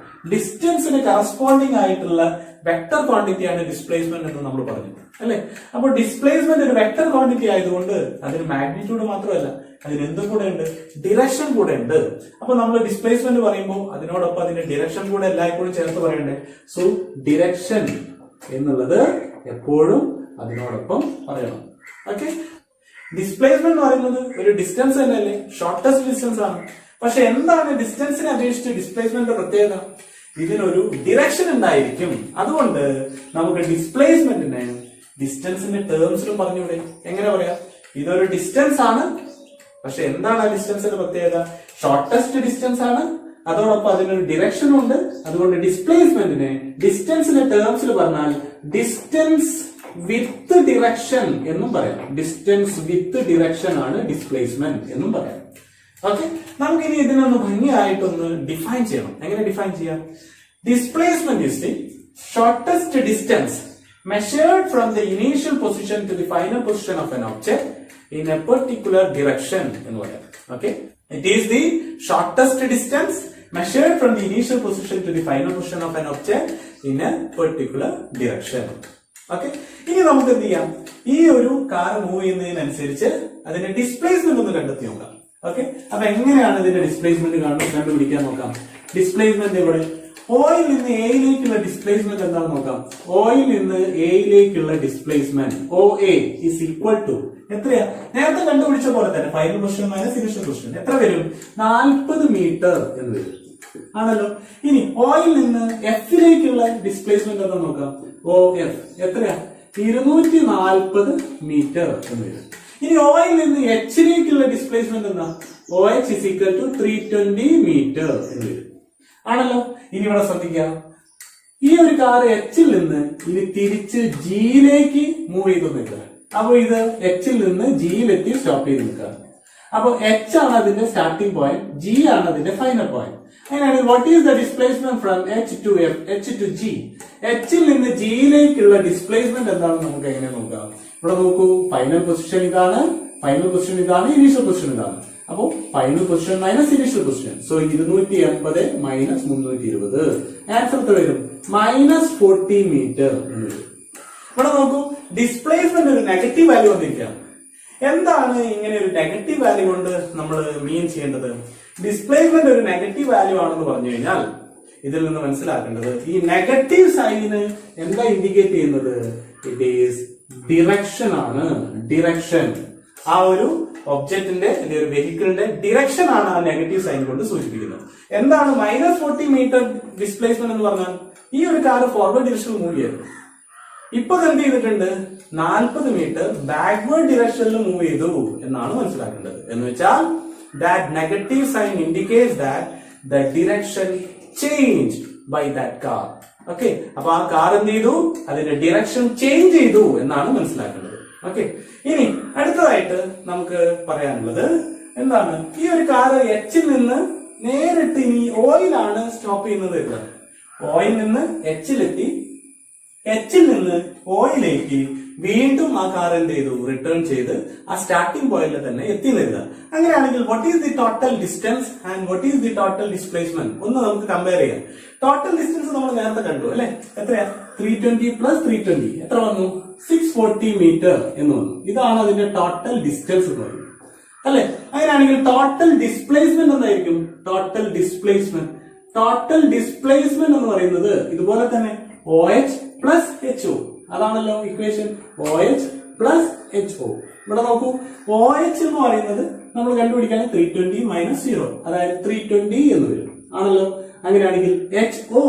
ഡിസ്റ്റൻസിന് കറസ്പോണ്ടിങ് ആയിട്ടുള്ള വെക്ടർ ക്വാണ്ടിറ്റിയാണ് ഡിസ്പ്ലേസ്മെന്റ് എന്ന് നമ്മൾ പറഞ്ഞു അല്ലെ? അപ്പോൾ ഡിസ്പ്ലേസ്മെന്റ് ഒരു വെക്ടർ ക്വാണ്ടിറ്റി ആയതുകൊണ്ട് അതിന് മാഗ്നിറ്റ്യൂഡ് മാത്രമല്ല, അതിന് എന്തും കൂടെ ഉണ്ട്? ഡിറക്ഷൻ കൂടെ ഉണ്ട്. അപ്പൊ നമ്മൾ ഡിസ്പ്ലേസ്മെന്റ് പറയുമ്പോൾ അതിനോടൊപ്പം അതിന്റെ ഡിറക്ഷൻ കൂടെ എല്ലായ്പ്പോഴും ചേർത്ത് പറയണ്ടേ? സോ ഡിറക്ഷൻ എന്നുള്ളത് എപ്പോഴും അതിനോടൊപ്പം പറയണം. ഓക്കെ, ഡിസ്പ്ലേസ്മെന്റ് എന്ന് പറയുന്നത് ഒരു ഡിസ്റ്റൻസ് തന്നെയല്ലേ? ഷോർട്ടസ്റ്റ് ഡിസ്റ്റൻസ് ആണ്. പക്ഷെ എന്താണ് ഡിസ്റ്റൻസിനെ അപേക്ഷിച്ച് ഡിസ്പ്ലേസ്മെന്റിന്റെ പ്രത്യേകത? ഇതിനൊരു ഡിറക്ഷൻ ഉണ്ടായിരിക്കും. അതുകൊണ്ട് നമുക്ക് ഡിസ്പ്ലേസ്മെന്റിനെ ഡിസ്റ്റൻസിന്റെ ടേംസിലും പറഞ്ഞൂടെ? എങ്ങനെ പറയാം? ഇതൊരു ഡിസ്റ്റൻസ് ആണ്, പക്ഷെ എന്താണ് ആ ഡിസ്റ്റൻസിന്റെ പ്രത്യേകത? ഷോർട്ടസ്റ്റ് ഡിസ്റ്റൻസ് ആണ്, അതോടൊപ്പം അതിനൊരു ഡിറക്ഷൻ ഉണ്ട്. അതുകൊണ്ട് ഡിസ്പ്ലേസ്മെന്റിനെ ഡിസ്റ്റൻസിന്റെ ടേംസിൽ പറഞ്ഞാൽ ഡിസ്റ്റൻസ് വിത്ത് ഡിറക്ഷൻ എന്നും പറയാം. ഡിസ്റ്റൻസ് വിത്ത് ഡിറക്ഷൻ ആണ് ഡിസ്പ്ലേസ്മെന്റ് എന്നും പറയാം. ഓക്കെ, നമുക്കിനി ഇതിനൊന്ന് ഭംഗിയായിട്ടൊന്ന് ഡിഫൈൻ ചെയ്യണം. എങ്ങനെ ഡിഫൈൻ ചെയ്യാം? Displacement is the shortest distance measured from the initial position to the final position of an object in a particular direction എന്ന് പറയാം. Okay, it is the shortest distance measured from the initial position to the final position of an object in a particular direction. Okay, ഇനി നമുക്ക് എന്ത് ചെയ്യാം? ഈ ഒരു car move ചെയ്യുന്നതിനനുസരിച്ച് അതിന്റെ displacement ഒന്ന് കണ്ടെത്തി നോക്കാം. ഓക്കെ, അപ്പൊ എങ്ങനെയാണ് ഇതിന്റെ ഡിസ്പ്ലേസ്മെന്റ് കണ്ടുപിടിക്കാൻ നോക്കാം. ഡിസ്പ്ലേസ്മെന്റ് ഇവിടെ ഓയിൽ നിന്ന് എയിലേക്കുള്ള ഡിസ്പ്ലേസ്മെന്റ് എന്താണെന്ന് നോക്കാം. ഓയിൽ നിന്ന് എയിലേക്കുള്ള displacement OA is equal to എത്രയാ? നേരത്തെ കണ്ടുപിടിച്ച പോലെ തന്നെ final position minus initial position എത്ര വരും? 40 മീറ്റർ എന്ന് വരും ആണല്ലോ. ഇനി ഓയിൽ നിന്ന് എഫിലേക്കുള്ള ഡിസ്പ്ലേസ്മെന്റ് എന്താ നോക്കാം. OF എത്രയാ? 240 മീറ്റർ എന്ന് വരും. ഇനി ഓയിൽ നിന്ന് എച്ചിലേക്കുള്ള ഡിസ്പ്ലേസ്മെന്റ് എന്താ? OH is equal to 320 metre എന്ന് വരും ആണല്ലോ. ഇനി ഇവിടെ ശ്രദ്ധിക്കാം, ഈ ഒരു കാർ എച്ചിൽ നിന്ന് ഇനി തിരിച്ച് ജിയിലേക്ക് മൂവ് ചെയ്ത് നിൽക്കുക. അപ്പൊ ഇത് എച്ചിൽ നിന്ന് ജിയിലെത്തി സ്റ്റോപ്പ് ചെയ്ത് നിൽക്കുക. അപ്പൊ H ആണ് അതിന്റെ സ്റ്റാർട്ടിംഗ് പോയിന്റ്, G ആണ് അതിന്റെ ഫൈനൽ പോയിന്റ്. അങ്ങനെയാണെങ്കിൽ what is the displacement from H to F, H to G? എച്ചിൽ നിന്ന് ജിയിലേക്കുള്ള ഡിസ്പ്ലേസ്മെന്റ് എന്താണെന്ന് നമുക്ക് എങ്ങനെ നോക്കാം. ഇവിടെ നോക്കൂ, ഫൈനൽ പൊസിഷൻ ഇതാണ്, ഫൈനൽ പൊസിഷൻ ഇതാണ്, ഇനീഷ്യൽ പൊസിഷൻ ഇതാണ്. അപ്പോ final position minus initial position. So 280 minus 320 answer വരും -40 മീറ്റർ എന്ന് വരും. ഇവിടെ നോക്കൂ, ഡിസ്പ്ലേസ്മെന്റ് ഒരു നെഗറ്റീവ് വാല്യൂ വന്നിരിക്കുകയാണ്. എന്താണ് ഇങ്ങനെ ഒരു നെഗറ്റീവ് വാല്യൂ കൊണ്ട് നമ്മൾ മീൻ ചെയ്യേണ്ടത്? ഡിസ്പ്ലേസ്മെന്റ് ഒരു നെഗറ്റീവ് വാല്യൂ ആണെന്ന് പറഞ്ഞു കഴിഞ്ഞാൽ ഇതിൽ നിന്ന് മനസ്സിലാക്കേണ്ടത് ഈ നെഗറ്റീവ് സൈന് എന്താ ഇൻഡിക്കേറ്റ് ചെയ്യുന്നത്? ഇറ്റ് ഈസ് ഡിറക്ഷൻ ആണ്. ഡിറക്ഷൻ, ആ ഒരു ഒബ്ജക്റ്റിന്റെ ഒരു വെഹിക്കിളിന്റെ ഡിറക്ഷൻ ആണ് ആ നെഗറ്റീവ് സൈൻ കൊണ്ട് സൂചിപ്പിക്കുന്നത്. എന്താണ് -40 മീറ്റർ ഡിസ്പ്ലേസ്മെന്റ് എന്ന് പറഞ്ഞാൽ? ഈ ഒരു കാർ ഫോർവേഡ് ഡിറക്ഷനിൽ മൂവ് ചെയ്തു. ഇപ്പൊ എന്ത് ചെയ്തിട്ടുണ്ട്? 40 മീറ്റർ ബാക്ക്വേർഡ് ഡിറക്ഷനിൽ മൂവ് ചെയ്തു എന്നാണ് മനസ്സിലാക്കേണ്ടത്. എന്ന് വെച്ചാൽ that negative sign indicates that the direction changed by that car. Okay, അപ്പൊ ആ കാർ എന്ത് ചെയ്തു? അതിന്റെ ഡിറക്ഷൻ ചേഞ്ച് ചെയ്തു എന്നാണ് മനസ്സിലാക്കേണ്ടത്. ഓക്കെ, ഇനി അടുത്തതായിട്ട് നമുക്ക് പറയാനുള്ളത് എന്താണ്? ഈ ഒരു കാർ എച്ചിൽ നിന്ന് നേരിട്ട് ഇനി ഓയിലാണ് സ്റ്റോപ്പ് ചെയ്യുന്നത്. ഓയിൽ നിന്ന് എച്ചിലെത്തി, എച്ചിൽ നിന്ന് ഓയിലേക്ക് വീണ്ടും ആ കാർ എന്ത് ചെയ്തു? റിട്ടേൺ ചെയ്ത് ആ സ്റ്റാർട്ടിംഗ് പോയിന്റിൽ തന്നെ എത്തി നിൽക്കുക. അങ്ങനെയാണെങ്കിൽ what is the total distance and what is the total displacement ഒന്ന് നമുക്ക് കമ്പയർ ചെയ്യാം. ടോട്ടൽ ഡിസ്റ്റൻസ് നമ്മൾ നേരത്തെ കണ്ടു അല്ലെ? എത്രയാ? 320 പ്ലസ് 320 എത്ര വന്നു? 640 മീറ്റർ എന്ന് വന്നു. ഇതാണ് അതിന്റെ ടോട്ടൽ ഡിസ്റ്റൻസ് എന്ന് പറയുന്നത് അല്ലെ? അങ്ങനെയാണെങ്കിൽ ടോട്ടൽ ഡിസ്പ്ലേസ്മെന്റ് എന്തായിരിക്കും? ടോട്ടൽ ഡിസ്പ്ലേസ്മെന്റ് എന്ന് പറയുന്നത് ഇതുപോലെ തന്നെ OH പ്ലസ് HO, അതാണല്ലോ ഇക്വേഷൻ. OH plus HO. ഇവിടെ നോക്കൂ, OH എന്ന് പറയുന്നത് നമ്മൾ കണ്ടുപിടിക്കാൻ 320 മൈനസ് 0, അതായത് 320 എന്ന് വരും ആണല്ലോ. അങ്ങനെയാണെങ്കിൽ HO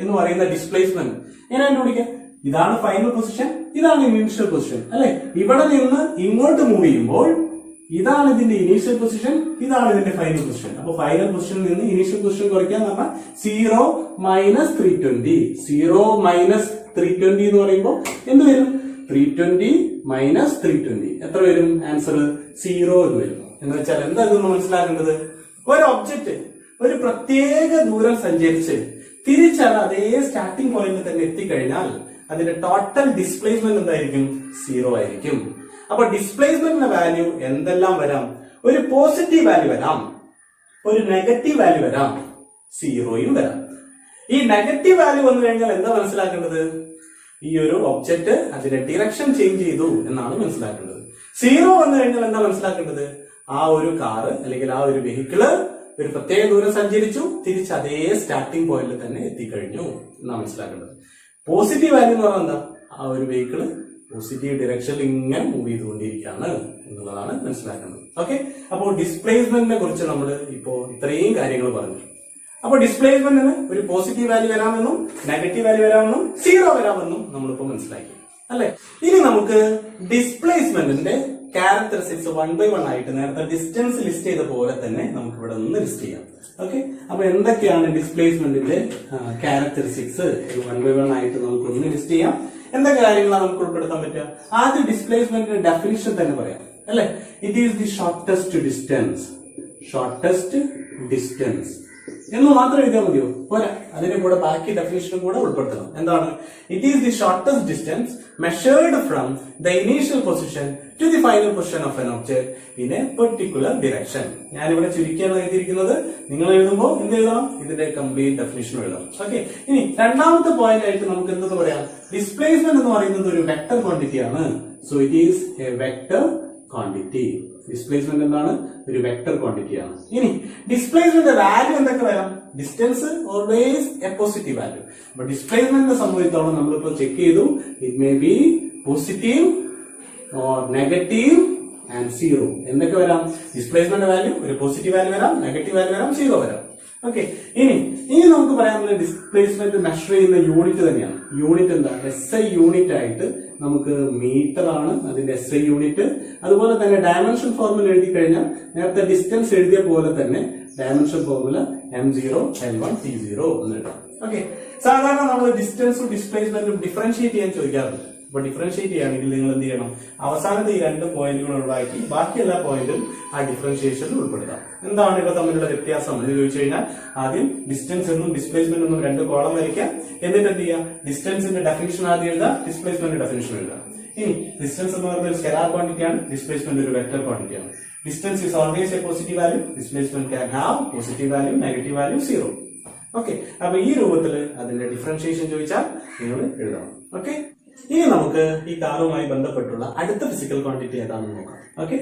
എന്ന് പറയുന്ന ഡിസ്പ്ലേസ്മെന്റ് എങ്ങനെ കണ്ടുപിടിക്കാം? ഇതാണ് ഫൈനൽ പൊസിഷൻ, ഇതാണ് ഇനീഷ്യൽ പൊസിഷൻ അല്ലെ? ഇവിടെ നിന്ന് ഇങ്ങോട്ട് മൂവ് ചെയ്യുമ്പോൾ ഇതാണ് ഇതിന്റെ ഇനീഷ്യൽ പൊസിഷൻ, ഇതാണ് ഇതിന്റെ ഫൈനൽ പൊസിഷൻ. അപ്പൊ ഫൈനൽ പൊസിഷനിൽ നിന്ന് ഇനീഷ്യൽ പൊസിഷൻ കുറയ്ക്കാൻ പറഞ്ഞാൽ 0 മൈനസ് 320. 0 മൈനസ് 320 എന്ന് പറയുമ്പോൾ എന്ത് വരും? 320 മൈനസ് 320 എത്ര വരും? ആൻസർ 0 എന്ന് വരും. എന്ന് വെച്ചാൽ എന്താ ഇതൊന്ന് മനസ്സിലാക്കേണ്ടത്? ഒരു ഒബ്ജക്റ്റ് ഒരു പ്രത്യേക ദൂരം സഞ്ചരിച്ച് തിരിച്ചത് അതേ സ്റ്റാർട്ടിംഗ് പോയിന്റിൽ തന്നെ എത്തിക്കഴിഞ്ഞാൽ അതിന്റെ ടോട്ടൽ ഡിസ്പ്ലേസ്മെന്റ് എന്തായിരിക്കും? 0 ആയിരിക്കും. അപ്പൊ ഡിസ്പ്ലേസ്മെന്റിന്റെ വാല്യൂ എന്തെല്ലാം വരാം? ഒരു പോസിറ്റീവ് വാല്യൂ വരാം, ഒരു നെഗറ്റീവ് വാല്യൂ വരാം, 0യും വരാം. ഈ നെഗറ്റീവ് വാല്യൂ വന്നു കഴിഞ്ഞാൽ എന്താ മനസ്സിലാക്കേണ്ടത്? ഈ ഒരു ഒബ്ജക്റ്റ് അതിന്റെ ഡിറക്ഷൻ ചേഞ്ച് ചെയ്തു എന്നാണ് മനസ്സിലാക്കേണ്ടത്. 0 വന്നു കഴിഞ്ഞാൽ എന്താ മനസ്സിലാക്കേണ്ടത്? ആ ഒരു കാറ് അല്ലെങ്കിൽ ആ ഒരു വെഹിക്കിള് ഒരു പ്രത്യേക ദൂരം സഞ്ചരിച്ചു, തിരിച്ച് അതേ സ്റ്റാർട്ടിംഗ് പോയിന്റിൽ തന്നെ എത്തിക്കഴിഞ്ഞു എന്നാണ് മനസ്സിലാക്കേണ്ടത്. പോസിറ്റീവ് വാല്യൂ എന്ന് പറഞ്ഞാൽ എന്താ? ആ ഒരു വെഹിക്കിള് പോസിറ്റീവ് ഡിറക്ഷനിൽ ഇങ്ങനെ മൂവ് ചെയ്തുകൊണ്ടിരിക്കുകയാണ് എന്നുള്ളതാണ് മനസ്സിലാക്കുന്നത്. ഓക്കെ, അപ്പോൾ ഡിസ്പ്ലേസ്മെന്റിനെ കുറിച്ച് നമ്മൾ ഇപ്പോ ഇത്രയും കാര്യങ്ങൾ പറഞ്ഞു. അപ്പോൾ ഡിസ്പ്ലേസ്മെന്റിന് ഒരു പോസിറ്റീവ് വാല്യൂ വരാമെന്നും നെഗറ്റീവ് വാല്യൂ വരാമെന്നും 0 വരാമെന്നും നമ്മളിപ്പോ മനസ്സിലാക്കി അല്ലെ? ഇനി നമുക്ക് ഡിസ്പ്ലേസ്മെന്റിന്റെ ക്യാരക്ടറിസ്റ്റിക്സ് 1 by 1 ആയിട്ട് നേരത്തെ ഡിസ്റ്റൻസ് ലിസ്റ്റ് ചെയ്ത പോലെ തന്നെ നമുക്ക് ഇവിടെ ഒന്ന് ലിസ്റ്റ് ചെയ്യാം. ഓക്കെ, അപ്പൊ എന്തൊക്കെയാണ് ഡിസ്പ്ലേസ്മെന്റിന്റെ ക്യാരക്ടറിസ്റ്റിക്സ് 1 by 1 ആയിട്ട് നമുക്ക് ഒന്ന് ലിസ്റ്റ് ചെയ്യാം. എന്തൊക്കെ കാര്യങ്ങളാണ് നമുക്ക് ഉൾപ്പെടുത്താൻ പറ്റുക? ആദ്യം ഡിസ്പ്ലേസ്മെന്റിന്റെ ഡെഫിനിഷൻ തന്നെ പറയാം അല്ലെ? It is the shortest distance എന്ന് മാത്രം എഴുതിയാൽ മതിയോ? പോരാ, അതിന്റെ കൂടെ ബാക്കി ഡെഫിനിഷനും കൂടെ ഉൾപ്പെടുത്തണം. എന്താണ്? It is the shortest distance measured from the initial position to the final position of an object in a particular direction. ഞാനിവിടെ ചുരുക്കിയാണ് എഴുതിയിരിക്കുന്നത്. നിങ്ങൾ എഴുതുമ്പോൾ എന്ത് എഴുതണം? ഇതിന്റെ കംപ്ലീറ്റ് ഡെഫിനിഷൻ എഴുതണം. ഓക്കെ, ഇനി രണ്ടാമത്തെ പോയിന്റ് ആയിട്ട് നമുക്ക് എന്തെന്ന് പറയാം? ഡിസ്പ്ലേസ്മെന്റ് എന്ന് പറയുന്നത് ഒരു വെക്ടർ ക്വാണ്ടിറ്റി ആണ്. So it is A vector quantity. Displacement എന്താണ്? ഒരു വെക്ടർ ക്വാണ്ടിറ്റി ആണ്. ഇനി ഡിസ്പ്ലേസ്മെന്റ് വാല്യൂ എന്തൊക്കെ വരാം? Distance always a positive value. അപ്പൊ ഡിസ്പ്ലേസ്മെന്റിനെ സംബന്ധിച്ചോളം നമ്മളിപ്പോ ചെക്ക് ചെയ്തു, it may be positive or negative and zero. എന്തൊക്കെ വരാം? ഡിസ്പ്ലേസ്മെന്റ് വാല്യൂ ഒരു പോസിറ്റീവ് വാല്യൂ വരാം, നെഗറ്റീവ് വാല്യൂ വരാം, സീറോ വരാം. ഓക്കെ, ഇനി നമുക്ക് പറയാനുള്ള ഡിസ്പ്ലേസ്മെന്റ് മെഷർ ചെയ്യുന്ന യൂണിറ്റ് തന്നെയാണ്. യൂണിറ്റ് എന്താ? SI യൂണിറ്റ് ആയിട്ട് നമുക്ക് മീറ്റർ ആണ് അതിന്റെ SI യൂണിറ്റ്. അതുപോലെ തന്നെ ഡയമെൻഷൻ ഫോർമുല എഴുതി കഴിഞ്ഞാൽ നേരത്തെ ഡിസ്റ്റൻസ് എഴുതിയ പോലെ തന്നെ dimension formula M0 L1 T0 എന്ന് എഴുതാം. ഓക്കെ, സാധാരണ നമ്മൾ ഡിസ്റ്റൻസും ഡിസ്പ്ലേസ്മെന്റും ഡിഫറൻഷിയേറ്റ് ചെയ്യാൻ ചോദിക്കാറുണ്ട്. അപ്പൊ ഡിഫറൻഷിയേറ്റ് ചെയ്യുകയാണെങ്കിൽ നിങ്ങൾ എന്ത് ചെയ്യണം? അവസാനത്തെ ഈ 2 പോയിന്റുകൾ ഒഴിവാക്കി ബാക്കി എല്ലാ പോയിന്റും ആ ഡിഫറൻഷിയേഷനിൽ ഉൾപ്പെടുത്താം. എന്താണ് ഇവ തമ്മിലുള്ള വ്യത്യാസം എന്ന് ചോദിച്ചു കഴിഞ്ഞാൽ ആദ്യം ഡിസ്റ്റൻസ് എന്നും ഡിസ്പ്ലേസ്മെന്റ് എന്നും 2 കോളം വരയ്ക്കാം. എന്നിട്ട് എന്ത് ചെയ്യുക? ഡിസ്റ്റൻസിന്റെ ഡെഫിനിഷൻ ആദ്യം എഴുതാം, ഡിസ്പ്ലേസ്മെന്റ് ഡെഫിനിഷൻ എഴുതാം. ഇനി ഡിസ്റ്റൻസ് എന്ന് പറയുന്നത് ഒരു സ്കെലാർ ക്വാണ്ടിറ്റി ആണ്, ഡിസ്പ്ലേസ്മെന്റ് ഒരു വെക്ടർ ക്വാണ്ടിറ്റി ആണ്. Distance is always a positive value, displacement can have positive value, negative value, zero. Okay, അപ്പൊ ഈ രൂപത്തിൽ അതിന്റെ ഡിഫറൻഷിയേഷൻ ചോദിച്ചാൽ നിങ്ങൾ എഴുതണം. ഓക്കെ, ഇനി നമുക്ക് ഈ കാറുമായി ബന്ധപ്പെട്ടുള്ള അടുത്ത ഫിസിക്കൽ ക്വാണ്ടിറ്റി ഏതാണെന്ന് നോക്കാം. ഓക്കെ,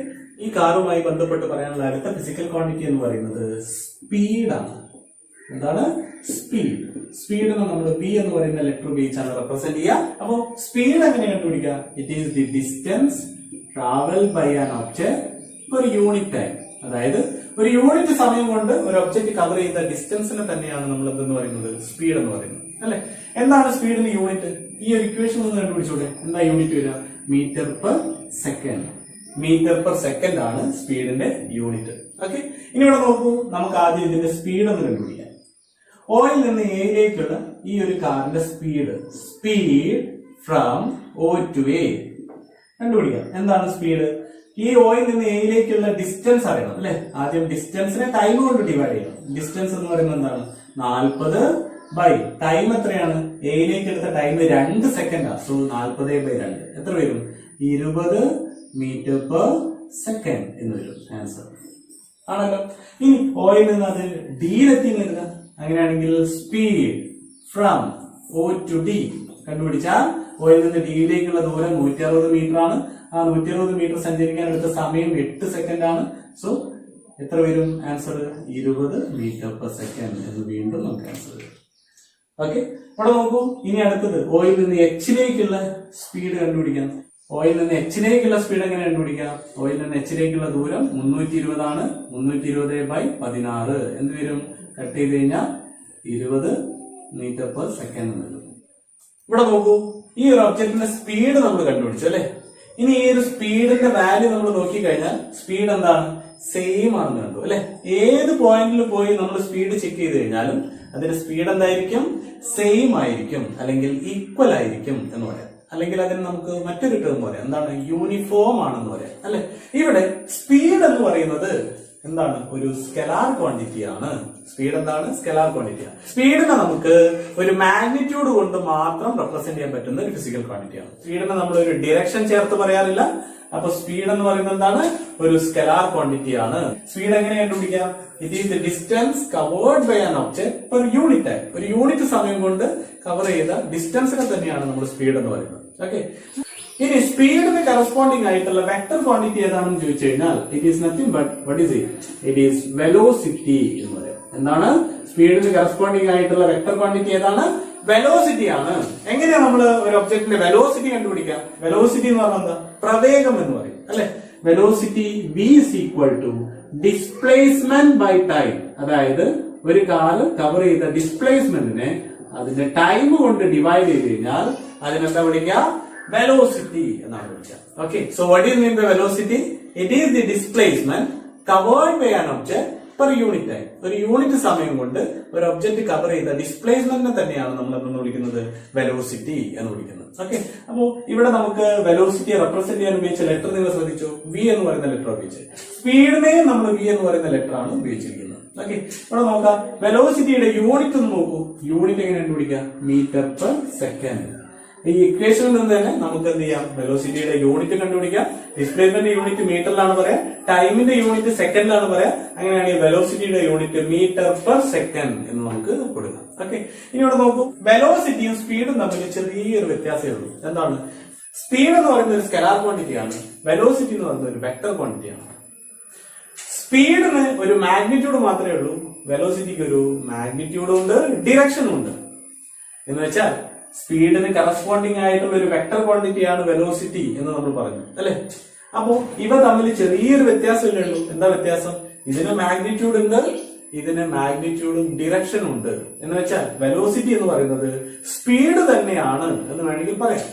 ഈ കാറുമായി ബന്ധപ്പെട്ട് പറയാനുള്ള അടുത്ത ഫിസിക്കൽ ക്വാണ്ടിറ്റി എന്ന് പറയുന്നത് സ്പീഡാണ്. എന്താണ്? സ്പീഡ്. സ്പീഡിനെ നമ്മൾ B എന്ന് പറയുന്ന ലെറ്റർ ഉപയോഗിച്ചാണ് റെപ്രസെന്റ് ചെയ്യുക. അപ്പോ സ്പീഡ് എങ്ങനെ കണ്ടുപിടിക്കുക? It is the distance travel by an object ഒരു യൂണിറ്റ് ടൈം. അതായത് ഒരു യൂണിറ്റ് സമയം കൊണ്ട് ഒരു ഒബ്ജക്ട് കവർ ചെയ്ത ഡിസ്റ്റൻസിനെ തന്നെയാണ് നമ്മൾ എന്തെന്ന് പറയുന്നത്? സ്പീഡ് എന്ന് പറയുന്നത്, അല്ലെ? എന്താണ് സ്പീഡിന് യൂണിറ്റ്? ഈ ഒരു ഇക്വേഷൻ ഒന്ന് കണ്ടുപിടിച്ചോട്ടെ. എന്താ യൂണിറ്റ് വരിക? Metre per second. Metre per second ആണ് സ്പീഡിന്റെ യൂണിറ്റ്. ഓക്കെ, ഇനി ഇവിടെ നോക്കൂ, നമുക്ക് ആദ്യം ഇതിന്റെ സ്പീഡ് ഒന്ന് കണ്ടുപിടിക്കാം. Oയിൽ നിന്ന് എയിലേക്കുള്ള ഈ ഒരു കാറിന്റെ speed from O to A കണ്ടുപിടിക്കാം. എന്താണ് സ്പീഡ്? ഈ ഓയിൽ നിന്ന് എയിലേക്കുള്ള ഡിസ്റ്റൻസ് അറിയണം, അല്ലെ? ആദ്യം ഡിസ്റ്റൻസിനെ ടൈം കൊണ്ട് ഡിവൈഡ് ചെയ്യണം. ഡിസ്റ്റൻസ് എന്ന് പറയുന്നത് എന്താണ്? 40 ബൈ ടൈം എത്രയാണ്? എയിലേക്ക് എടുത്ത ടൈം 2 സെക്കൻഡാണ്. സോ 40/2 എത്ര വരും? 20 മീറ്റർ പെർ സെക്കൻഡ് എന്ന് വരും ആൻസർ ആണല്ലോ. ഇനി ഓയിൽ നിന്ന് അത് ഡിയിലെത്തി എഴുതാം. അങ്ങനെയാണെങ്കിൽ speed from O to D കണ്ടുപിടിച്ചാൽ ഓയിൽ നിന്ന് ഡിയിലേക്കുള്ള ദൂരം 160 മീറ്റർ ആണ്. ആ 160 മീറ്റർ സഞ്ചരിക്കാൻ എടുത്ത സമയം 8 സെക്കൻഡ് ആണ്. സോ എത്ര വരും ആൻസർ? 20 മീറ്റർ പെർ സെക്കൻഡ് എന്ന് വീണ്ടും നമുക്ക് ആൻസർ വരും. ഓക്കെ, ഇവിടെ നോക്കൂ. ഇനി അടുത്തത് ഓയിൽ നിന്ന് എച്ചിലേക്കുള്ള സ്പീഡ് കണ്ടുപിടിക്കാം. ഓയിൽ നിന്ന് എച്ചിലേക്കുള്ള സ്പീഡ് എങ്ങനെ കണ്ടുപിടിക്കാം? ഓയിൽ നിന്ന് എച്ചിലേക്കുള്ള ദൂരം 320 ആണ്. 320/16 എന്ത് വരും? കട്ട് ചെയ്ത് കഴിഞ്ഞാൽ 20 മീറ്റർ പെർ സെക്കൻഡ് എന്ന് വരും. ഇവിടെ നോക്കൂ, ഈ ഒരു ഒബ്ജക്റ്റിന്റെ സ്പീഡ് നമ്മൾ കണ്ടുപിടിച്ചു, അല്ലെ? ഇനി ഈ ഒരു സ്പീഡിന്റെ വാല്യൂ നമ്മൾ നോക്കിക്കഴിഞ്ഞാൽ സ്പീഡ് എന്താണ്? സെയിം ആണെന്ന് കണ്ടു, അല്ലെ? ഏത് പോയിന്റിൽ പോയി നമ്മൾ സ്പീഡ് ചെക്ക് ചെയ്ത് കഴിഞ്ഞാലും അതിന്റെ സ്പീഡ് എന്തായിരിക്കും? സെയിം ആയിരിക്കും, അല്ലെങ്കിൽ ഈക്വൽ ആയിരിക്കും എന്ന് പറയാം. അല്ലെങ്കിൽ അതിന് നമുക്ക് മറ്റൊരു ടേം പറയാം. എന്താണ്? യൂണിഫോം ആണെന്ന് പറയാം, അല്ലെ? ഇവിടെ സ്പീഡ് എന്ന് പറയുന്നത് എന്താണ്? ഒരു സ്കെലാർ ക്വാണ്ടിറ്റി ആണ്. സ്പീഡ് എന്താണ്? സ്കെലാർ ക്വാണ്ടിറ്റി ആണ്. സ്പീഡിനെ നമുക്ക് ഒരു മാഗ്നിറ്റ്യൂഡ് കൊണ്ട് മാത്രം റെപ്രസെന്റ് ചെയ്യാൻ പറ്റുന്ന ഒരു ഫിസിക്കൽ ക്വാണ്ടിറ്റി ആണ്. സ്പീഡിനെ നമ്മൾ ഒരു ഡിറക്ഷൻ ചേർത്ത് പറയാറില്ല. അപ്പൊ സ്പീഡ് എന്ന് പറയുന്നത് എന്താണ്? ഒരു സ്കെലാർ ക്വാണ്ടിറ്റി ആണ്. സ്പീഡ് എങ്ങനെ കണ്ടുപിടിക്കാം? It is the distance covered by an object per unit time. ഒരു യൂണിറ്റ് സമയം കൊണ്ട് കവർ ചെയ്ത ഡിസ്റ്റൻസിനെ തന്നെയാണ് നമ്മൾ സ്പീഡ് എന്ന് പറയുന്നത്. ഓക്കെ, ഇനി സ്പീഡിന് കറസ്പോണ്ടിങ് ആയിട്ടുള്ള വെക്ടർ ക്വാണ്ടിറ്റി ഏതാണെന്ന് ചോദിച്ചു കഴിഞ്ഞാൽ it is nothing but what is it is velocity എന്ന് പറയാം. എന്താണ്? സ്പീഡിന് കറസ്പോണ്ടിങ് ആയിട്ടുള്ള വെക്ടർ ക്വാണ്ടിറ്റി ഏതാണ്? വെലോസിറ്റി ആണ്. എങ്ങനെയാ നമ്മൾ ഒരു ഒബ്ജക്റ്റിന്റെ വെലോസിറ്റി കണ്ടുപിടിക്കുക? വെലോസിറ്റി എന്ന് പറഞ്ഞാൽ എന്താ? പ്രവേഗം എന്ന് പറയും, അല്ലെ? Velocity V is equal to displacement by time. അതായത് ഒരു കാറ് കവർ ചെയ്ത ഡിസ്പ്ലേസ്മെന്റിനെ അതിന്റെ ടൈം കൊണ്ട് ഡിവൈഡ് ചെയ്ത് കഴിഞ്ഞാൽ അതിനെന്താ വിളിക്കുക? വെലോസിറ്റി എന്നാണ് വിളിക്കുക. Okay, so what is mean by velocity? It is the displacement covered by an object per unit time. ഒരു യൂണിറ്റ് സമയം കൊണ്ട് ഒരു ഒബ്ജക്ട് കവർ ചെയ്ത ഡിസ്പ്ലേസ്മെന്റിനെ തന്നെയാണ് നമ്മൾ എന്ന് വിളിക്കുന്നത്? വെലോസിറ്റി എന്ന് വിളിക്കുന്നത്. ഓക്കെ, അപ്പോ ഇവിടെ നമുക്ക് വെലോസിറ്റിയെ റെപ്രസെന്റ് ചെയ്യാൻ ഉപയോഗിച്ച ലെറ്റർ നിങ്ങൾ ശ്രദ്ധിച്ചു. V എന്ന് പറയുന്ന ലെറ്റർ ഉപയോഗിച്ച്. സ്പീഡിനെയും നമ്മൾ V എന്ന് പറയുന്ന ലെറ്റർ ആണ് ഉപയോഗിച്ചിരിക്കുന്നത്. ഓക്കെ, ഇവിടെ നോക്കാം. വെലോസിറ്റിയുടെ യൂണിറ്റ് ഒന്ന് നോക്കൂ. യൂണിറ്റ് എങ്ങനെ കണ്ടുപിടിക്കാം? Metre per second. ഈ ഇക്വേഷനിൽ നിന്ന് തന്നെ നമുക്ക് എന്ത് ചെയ്യാം? വെലോസിറ്റിയുടെ യൂണിറ്റ് കണ്ടുപിടിക്കാം. ഡിസ്പ്ലേസ്മെന്റ് യൂണിറ്റ് മീറ്ററിലാണ് പറയാ, ടൈമിന്റെ യൂണിറ്റ് സെക്കൻഡിലാണ് പറയാ. അങ്ങനെയാണെങ്കിൽ വെലോസിറ്റിയുടെ യൂണിറ്റ് മീറ്റർ പെർ സെക്കൻഡ് എന്ന് നമുക്ക് കൊടുക്കാം. ഓക്കെ, ഇനി ഇവിടെ നോക്കൂ. വെലോസിറ്റിയും സ്പീഡും തമ്മിൽ ചെറിയൊരു വ്യത്യാസമേ ഉള്ളൂ. എന്താണ്? സ്പീഡ് എന്ന് പറയുന്നത് ഒരു സ്കെലാർ ക്വാണ്ടിറ്റി ആണ്. വെലോസിറ്റി എന്ന് പറയുന്നത് ഒരു വെക്ടർ ക്വാണ്ടിറ്റി ആണ്. സ്പീഡിന് ഒരു മാഗ്നിറ്റ്യൂഡ് മാത്രമേ ഉള്ളൂ, വെലോസിറ്റിക്ക് ഒരു മാഗ്നിറ്റ്യൂഡും ഉണ്ട്, ഡിറക്ഷനും ഉണ്ട്. എന്ന് വെച്ചാൽ സ്പീഡിന് കറസ്പോണ്ടിങ് ആയിട്ടുള്ള ഒരു വെക്ടർ ക്വാണ്ടിറ്റിയാണ് വെലോസിറ്റി എന്ന് നമ്മൾ പറഞ്ഞു അല്ലെ. അപ്പോ ഇവ തമ്മിൽ ചെറിയൊരു വ്യത്യാസമല്ലേ ഉള്ളൂ. എന്താ വ്യത്യാസം? ഇതിന് മാഗ്നിറ്റ്യൂഡ് ഉണ്ട്, ഇതിന് മാഗ്നിറ്റ്യൂഡും ഡിറക്ഷനും ഉണ്ട്. എന്ന് വെച്ചാൽ വെലോസിറ്റി എന്ന് പറയുന്നത് സ്പീഡ് തന്നെയാണ് എന്ന് വേണമെങ്കിൽ പറയാം.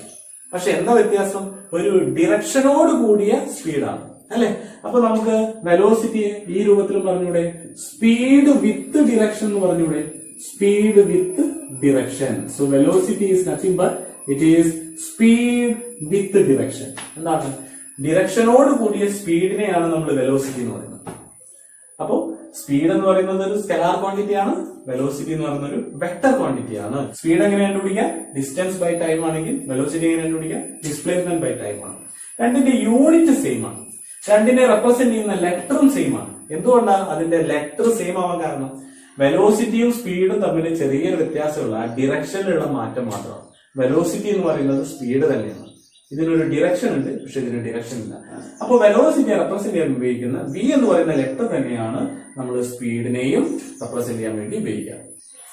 പക്ഷെ എന്താ വ്യത്യാസം? ഒരു ഡിറക്ഷനോട് കൂടിയ സ്പീഡാണ് അല്ലെ. അപ്പൊ നമുക്ക് വെലോസിറ്റിയെ ഈ രൂപത്തിൽ പറഞ്ഞൂടെ? സ്പീഡ് വിത്ത് ഡിറക്ഷൻ എന്ന് പറഞ്ഞൂടെ? Speed with direction. So velocity is nothing but it is speed with direction. എന്താണ്? ഡിറക്ഷനോട് കൂടിയ സ്പീഡിനെയാണ് നമ്മൾ വെലോസിറ്റി എന്ന് പറയുന്നത്. അപ്പോ സ്പീഡ് എന്ന് പറയുന്നത് ഒരു സ്കെലാർ ക്വാണ്ടിറ്റി ആണ്, വെലോസിറ്റി എന്ന് പറയുന്ന ഒരു വെക്ടർ ക്വാണ്ടിറ്റി ആണ്. സ്പീഡ് എങ്ങനെ കണ്ടുപിടിക്കാം? ഡിസ്റ്റൻസ് ബൈ ടൈം ആണെങ്കിൽ വെലോസിറ്റി എങ്ങനെ കണ്ടുപിടിക്കാം? ഡിസ്പ്ലേസ്മെന്റ് ബൈ ടൈം ആണ്. രണ്ടിന്റെ യൂണിറ്റ് സെയിം ആണ്, രണ്ടിനെ റെപ്രസെന്റ് ചെയ്യുന്ന ലെറ്ററും സെയിം ആണ്. എന്തുകൊണ്ടാണ് അതിന്റെ ലെറ്റർ സെയിം ആവാൻ കാരണം? വെലോസിറ്റിയും സ്പീഡും തമ്മിൽ ചെറിയൊരു വ്യത്യാസമുള്ള ആ ഡിറക്ഷനിലുള്ള മാറ്റം മാത്രമാണ്. വെലോസിറ്റി എന്ന് പറയുന്നത് സ്പീഡ് തന്നെയാണ്. ഇതിനൊരു ഡിറക്ഷൻ ഉണ്ട്, പക്ഷെ ഇതിന് ഡിറക്ഷൻ ഇല്ല. അപ്പൊ വെലോസിറ്റിയെ റെപ്രസെന്റ് ചെയ്യാൻ ഉപയോഗിക്കുന്ന വി എന്ന് പറയുന്ന ലെറ്റർ തന്നെയാണ് നമ്മൾ സ്പീഡിനെയും റെപ്രസെന്റ് ചെയ്യാൻ വേണ്ടി ഉപയോഗിക്കുക.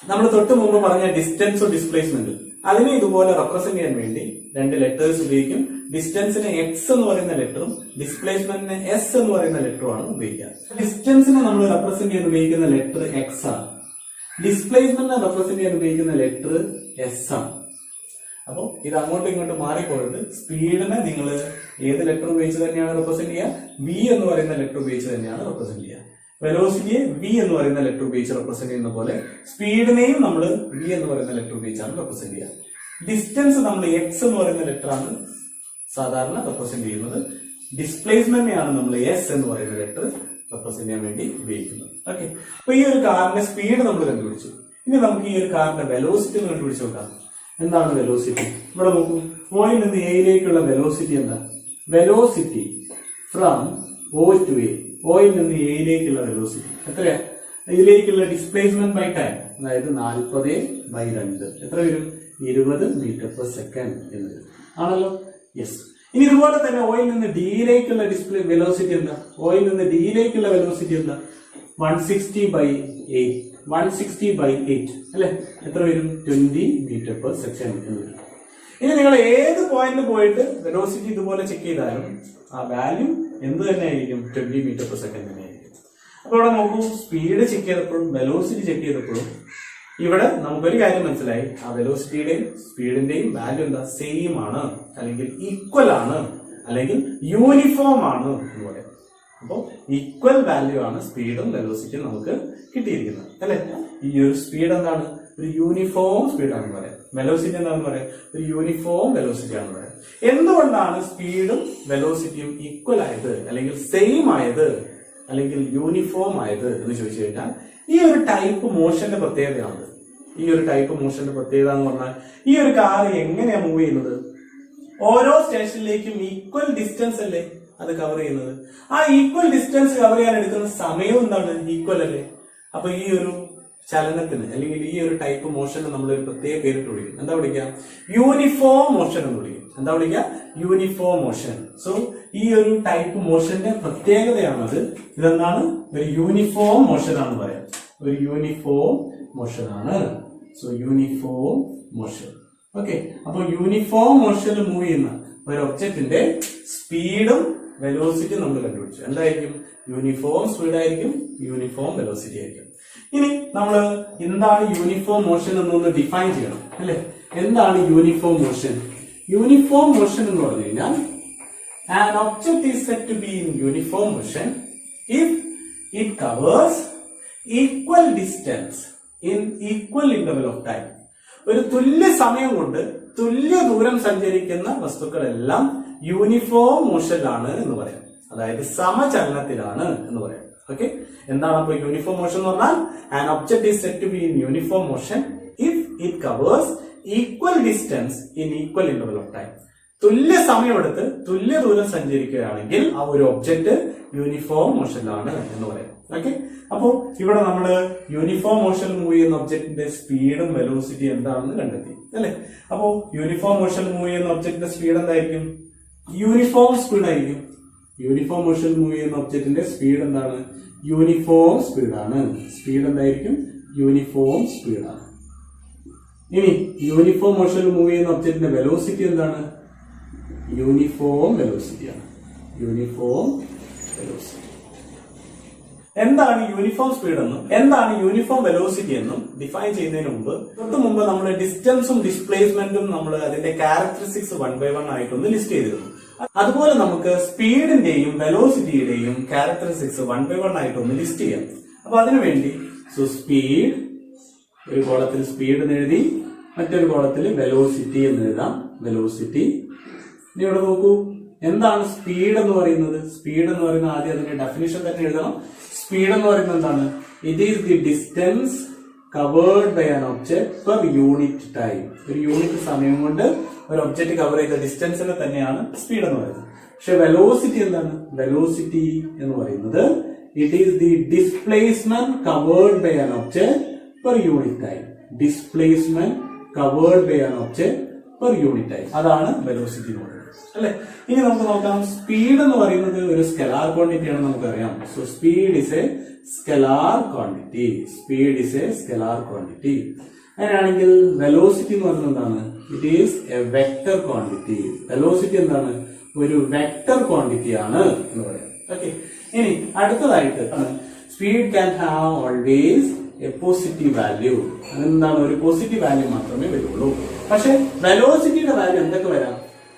നമ്മൾ തൊട്ട് മുമ്പ് പറഞ്ഞ ഡിസ്റ്റൻസും ഡിസ്പ്ലേസ്മെന്റും അതിനെ ഇതുപോലെ റെപ്രസെന്റ് ചെയ്യാൻ വേണ്ടി രണ്ട് ലെറ്റേഴ്സ് ഉപയോഗിക്കും. ഡിസ്റ്റൻസിന് എക്സ് എന്ന് പറയുന്ന ലെറ്ററും ഡിസ്പ്ലേസ്മെന്റിന് എസ് എന്ന് പറയുന്ന ലെറ്ററുമാണ് ഉപയോഗിക്കുക. ഡിസ്റ്റൻസിനെ നമ്മൾ റെപ്രസെന്റ് ചെയ്യാൻ ഉപയോഗിക്കുന്ന ലെറ്റർ എക്സ് ആണ്, ഡിസ്പ്ലേസ്മെന്റിനെ റെപ്രസെന്റ് ചെയ്യാൻ ഉപയോഗിക്കുന്ന ലെറ്റർ എസ് ആണ്. അപ്പൊ ഇത് അങ്ങോട്ടും ഇങ്ങോട്ടും മാറിപ്പോയത്. സ്പീഡിനെ നിങ്ങൾ ഏത് ലെറ്റർ ഉപയോഗിച്ച് തന്നെയാണ് റെപ്രസെന്റ് ചെയ്യുക? വി എന്ന് പറയുന്ന ലെറ്റർ ഉപയോഗിച്ച് തന്നെയാണ് റെപ്രസെന്റ് ചെയ്യുക. വെലോസിറ്റിയെ വി എന്ന് പറയുന്ന ലെറ്റർ ഉപയോഗിച്ച് റെപ്രസെന്റ് ചെയ്യുന്ന പോലെ സ്പീഡിനെയും നമ്മൾ വി എന്ന് പറയുന്ന ലെറ്റർ ഉപയോഗിച്ചാണ് റെപ്രസെന്റ് ചെയ്യുക. ഡിസ്റ്റൻസ് നമ്മൾ എക്സ് എന്ന് പറയുന്ന ലെറ്റർ ആണ് സാധാരണ റെപ്രസെന്റ് ചെയ്യുന്നത്. ഡിസ്പ്ലേസ്മെന്റിനെയാണ് നമ്മൾ എസ് എന്ന് പറയുന്ന ലെറ്റർ റെപ്രസെന്റ് ചെയ്യാൻ വേണ്ടി ഉപയോഗിക്കുന്നത്. ഓക്കെ, അപ്പൊ ഈ ഒരു കാറിന്റെ സ്പീഡ് നമ്മൾ കണ്ടുപിടിച്ചു. ഇനി നമുക്ക് ഈ ഒരു കാറിന്റെ വെലോസിറ്റി ഒന്ന് കണ്ടുപിടിച്ച് നോക്കാം. എന്താണ് വെലോസിറ്റി? ഇവിടെ നോക്കൂ, ഓയിൽ നിന്ന് എയിലേക്കുള്ള വെലോസിറ്റി എന്താ? Velocity from O two A, oil നിന്ന് എയിലേക്കുള്ള വെലോസിറ്റി എത്രയാ? ഇതിലേക്കുള്ള ഡിസ്പ്ലേസ്മെന്റ് ബൈ ടൈം, അതായത് 40/2 എത്ര വരും? 20 മീറ്റർ പെർ സെക്കൻഡ് എന്ന് വരും. ആണല്ലോ? യെസ്. ഇനി ഇതുപോലെ തന്നെ ഓയിൽ നിന്ന് ഡിയിലേക്കുള്ള വെലോസിറ്റി എന്താ? ഓയിൽ നിന്ന് ഡിയിലേക്കുള്ള വെലോസിറ്റി എന്താ? 160/8 160/8 അല്ലെ? എത്ര വരും? 20 മീറ്റർ പെർ സെക്കൻഡ് എന്ന് വരും. ഇനി നിങ്ങൾ ഏത് പോയിന്റിൽ പോയിട്ട് വെലോസിറ്റി ഇതുപോലെ ചെക്ക് ചെയ്താലും ആ വാല്യൂ എന്ത് തന്നെ ആയിരിക്കും? 20 മീറ്റർ പെർ സെക്കൻഡ് തന്നെ ആയിരിക്കും. അപ്പൊ ഇവിടെ നോക്കൂ, സ്പീഡ് ചെക്ക് ചെയ്തപ്പോഴും വെലോസിറ്റി ചെക്ക് ചെയ്തപ്പോഴും ഇവിടെ നമുക്കൊരു കാര്യം മനസ്സിലായി. ആ വെലോസിറ്റിയുടെയും സ്പീഡിന്റെയും വാല്യൂ എന്താ? സെയിം ആണ്, അല്ലെങ്കിൽ ഈക്വൽ ആണ്, അല്ലെങ്കിൽ യൂണിഫോം ആണ് എന്ന് പറയാം. അപ്പോൾ ഈക്വൽ വാല്യൂ ആണ് സ്പീഡും വെലോസിറ്റിയും നമുക്ക് കിട്ടിയിരിക്കുന്നത് അല്ലെ. ഈ ഒരു സ്പീഡ് എന്താണ്? ഒരു യൂണിഫോം സ്പീഡാണെന്ന് പറയാം. വെലോസിറ്റി എന്താണെന്ന് പറയാം? ഒരു യൂണിഫോം വെലോസിറ്റി ആണെന്ന് പറയാം. എന്തുകൊണ്ടാണ് സ്പീഡും വെലോസിറ്റിയും ഈക്വൽ ആയത്, അല്ലെങ്കിൽ സെയിം ആയത്, അല്ലെങ്കിൽ യൂണിഫോം ആയത് എന്ന് ചോദിച്ചു കഴിഞ്ഞാൽ ഈ ഒരു ടൈപ്പ് മോഷന്റെ പ്രത്യേകതയാണ്. ഈ ഒരു ടൈപ്പ് മോഷന്റെ പ്രത്യേകത എന്ന് പറഞ്ഞാൽ ഈ ഒരു കാർ എങ്ങനെയാ മൂവ് ചെയ്യുന്നത്? ഓരോ സ്റ്റേഷനിലേക്കും ഈക്വൽ ഡിസ്റ്റൻസ് അല്ലേ അത് കവർ ചെയ്യുന്നത്. ആ ഈക്വൽ ഡിസ്റ്റൻസ് കവർ ചെയ്യാൻ എടുക്കുന്ന സമയവും എന്താണ്? ഈക്വൽ അല്ലേ. അപ്പൊ ഈ ഒരു ചലനത്തിന്, അല്ലെങ്കിൽ ഈ ഒരു ടൈപ്പ് മോഷന് നമ്മൾ ഒരു പ്രത്യേക പേരിട്ട് വിളിക്കും. എന്താ വിളിക്കുക? യൂണിഫോം മോഷൻ എന്ന് വിളിക്കും. എന്താ വിളിക്കുക? Uniform motion. സോ ഈ ഒരു ടൈപ്പ് മോഷന്റെ പ്രത്യേകതയാണത്. ഇതെന്താണ്? ഒരു യൂണിഫോം മോഷൻ ആണെന്ന് പറയാം. ഒരു യൂണിഫോം മോഷൻ ആണ്. So uniform motion. ഓക്കെ, അപ്പൊ യൂണിഫോം മോഷനിൽ മൂവ് ചെയ്യുന്ന ഒരു ഒബ്ജക്റ്റിന്റെ സ്പീഡും വെലോസിറ്റി നമ്മൾ കണ്ടുപിടിച്ചു. എന്തായിരിക്കും? യൂണിഫോം സ്പീഡ് ആയിരിക്കും, യൂണിഫോം വെലോസിറ്റി ആയിരിക്കും. ഇനി നമ്മൾ എന്താണ് യൂണിഫോം മോഷൻ എന്നൊന്ന് ഡിഫൈൻ ചെയ്യണം അല്ലെ. എന്താണ് യൂണിഫോം മോഷൻ? യൂണിഫോം മോഷൻ എന്ന് പറഞ്ഞു കഴിഞ്ഞാൽ an object is said to be in uniform motion if it covers equal distance in equal interval of time. ഒരു തുല്യ സമയം കൊണ്ട് തുല്യ ദൂരം സഞ്ചരിക്കുന്ന വസ്തുക്കളെല്ലാം യൂണിഫോം മോഷനിലാണ് എന്ന് പറയാം. അതായത് സമചലനത്തിലാണ് എന്ന് പറയാം. ഓക്കെ, എന്താണ് അപ്പൊ യൂണിഫോം മോഷൻ എന്ന് പറഞ്ഞാൽ? an object is said to be in uniform motion if it covers equal distance in equal interval of time. തുല്യ സമയമെടുത്ത് തുല്യ ദൂരം സഞ്ചരിക്കുകയാണെങ്കിൽ ആ ഒരു ഒബ്ജക്റ്റ് യൂണിഫോം മോഷനിലാണ് എന്ന് പറയാം. ഓക്കെ, അപ്പോ ഇവിടെ നമ്മൾ യൂണിഫോം മോഷൻ മൂവ് ചെയ്യുന്ന ഒബ്ജക്റ്റിന്റെ സ്പീഡും വെലോസിറ്റി എന്താണെന്ന് കണ്ടെത്തി അല്ലെ. അപ്പോ യൂണിഫോം മോഷൻ മൂവ് ചെയ്യുന്ന ഒബ്ജക്റ്റിന്റെ സ്പീഡ് എന്തായിരിക്കും? യൂണിഫോം സ്പീഡ് ആയിരിക്കും. യൂണിഫോം മോഷൻ മൂവ് ചെയ്യുന്ന ഒബ്ജക്റ്റിന്റെ സ്പീഡ് എന്താണ്? യൂണിഫോം സ്പീഡാണ്. സ്പീഡ് എന്തായിരിക്കും? യൂണിഫോം സ്പീഡാണ്. ഇനി യൂണിഫോം മോഷനിൽ മൂവ് ചെയ്യുന്ന ഒബ്ജക്റ്റിന്റെ വെലോസിറ്റി എന്താണ്? യൂണിഫോം വെലോസിറ്റിയാണ്. Uniform velocity. എന്താണ് യൂണിഫോം സ്പീഡ് എന്നും എന്താണ് യൂണിഫോം വെലോസിറ്റി എന്നും ഡിഫൈൻ ചെയ്യുന്നതിന് മുമ്പ് നമ്മൾ ഡിസ്റ്റൻസും ഡിസ്പ്ലേസ്മെന്റും നമ്മൾ അതിന്റെ ക്യാരക്ടറിസ്റ്റിക്സ് 1 by 1 ആയിട്ടൊന്ന് ലിസ്റ്റ് ചെയ്തിരുന്നു. അതുപോലെ നമുക്ക് സ്പീഡിന്റെയും വെലോസിറ്റിയുടെയും ക്യാരക്ടറിസ്റ്റിക്സ് 1 by 1 ആയിട്ടൊന്ന് ലിസ്റ്റ് ചെയ്യാം. അപ്പൊ അതിനുവേണ്ടി സ്പീഡ്, ഒരു കോളത്തിൽ സ്പീഡ് എന്ന് എഴുതി, മറ്റൊരു കോളത്തിൽ വെലോസിറ്റി എന്ന് എഴുതാം. വെലോസിറ്റി. ഇനി ഇവിടെ നോക്കൂ, എന്താണ് സ്പീഡ് എന്ന് പറയുന്നത്? സ്പീഡ് എന്ന് പറയുന്നത് ആദ്യം അതിന്റെ ഡെഫിനിഷൻ തന്നെ എഴുതണം. സ്പീഡ് എന്ന് പറയുന്നത് എന്താണ്? It is the distance covered by an object per unit time. ഒരു യൂണിറ്റ് സമയം കൊണ്ട് ഒരു ഒബ്ജക്റ്റ് കവർ ചെയ്ത ഡിസ്റ്റൻസിനെ തന്നെയാണ് സ്പീഡ് എന്ന് പറയുന്നത്. പക്ഷെ വെലോസിറ്റി എന്താണ്? വെലോസിറ്റി എന്ന് പറയുന്നത് it is the displacement covered by an object per unit time. Displacement covered by an object per unit time. അതാണ് വെലോസിറ്റി എന്ന് പറയുന്നത്, അല്ലെ? ഇനി നമുക്ക് നോക്കാം, സ്പീഡ് എന്ന് പറയുന്നത് ഒരു സ്കെലാർ ക്വാണ്ടിറ്റി ആണ്, നമുക്കറിയാം. So speed is A scalar quantity. Speed is A scalar quantity. അങ്ങനെയാണെങ്കിൽ വെലോസിറ്റി എന്ന് പറയുന്നത് എന്താണ്? It is A vector quantity. Velocity എന്താണ്? ഒരു വെക്ടർ ക്വാണ്ടിറ്റി ആണ് എന്ന് പറയാം. ഓക്കെ. ഇനി അടുത്തതായിട്ട് speed can have always a positive value. അതെന്താണ്? ഒരു പോസിറ്റീവ് വാല്യൂ മാത്രമേ വരുള്ളൂ. പക്ഷെ വെലോസിറ്റിയുടെ വാല്യൂ എന്തൊക്കെ വരാം?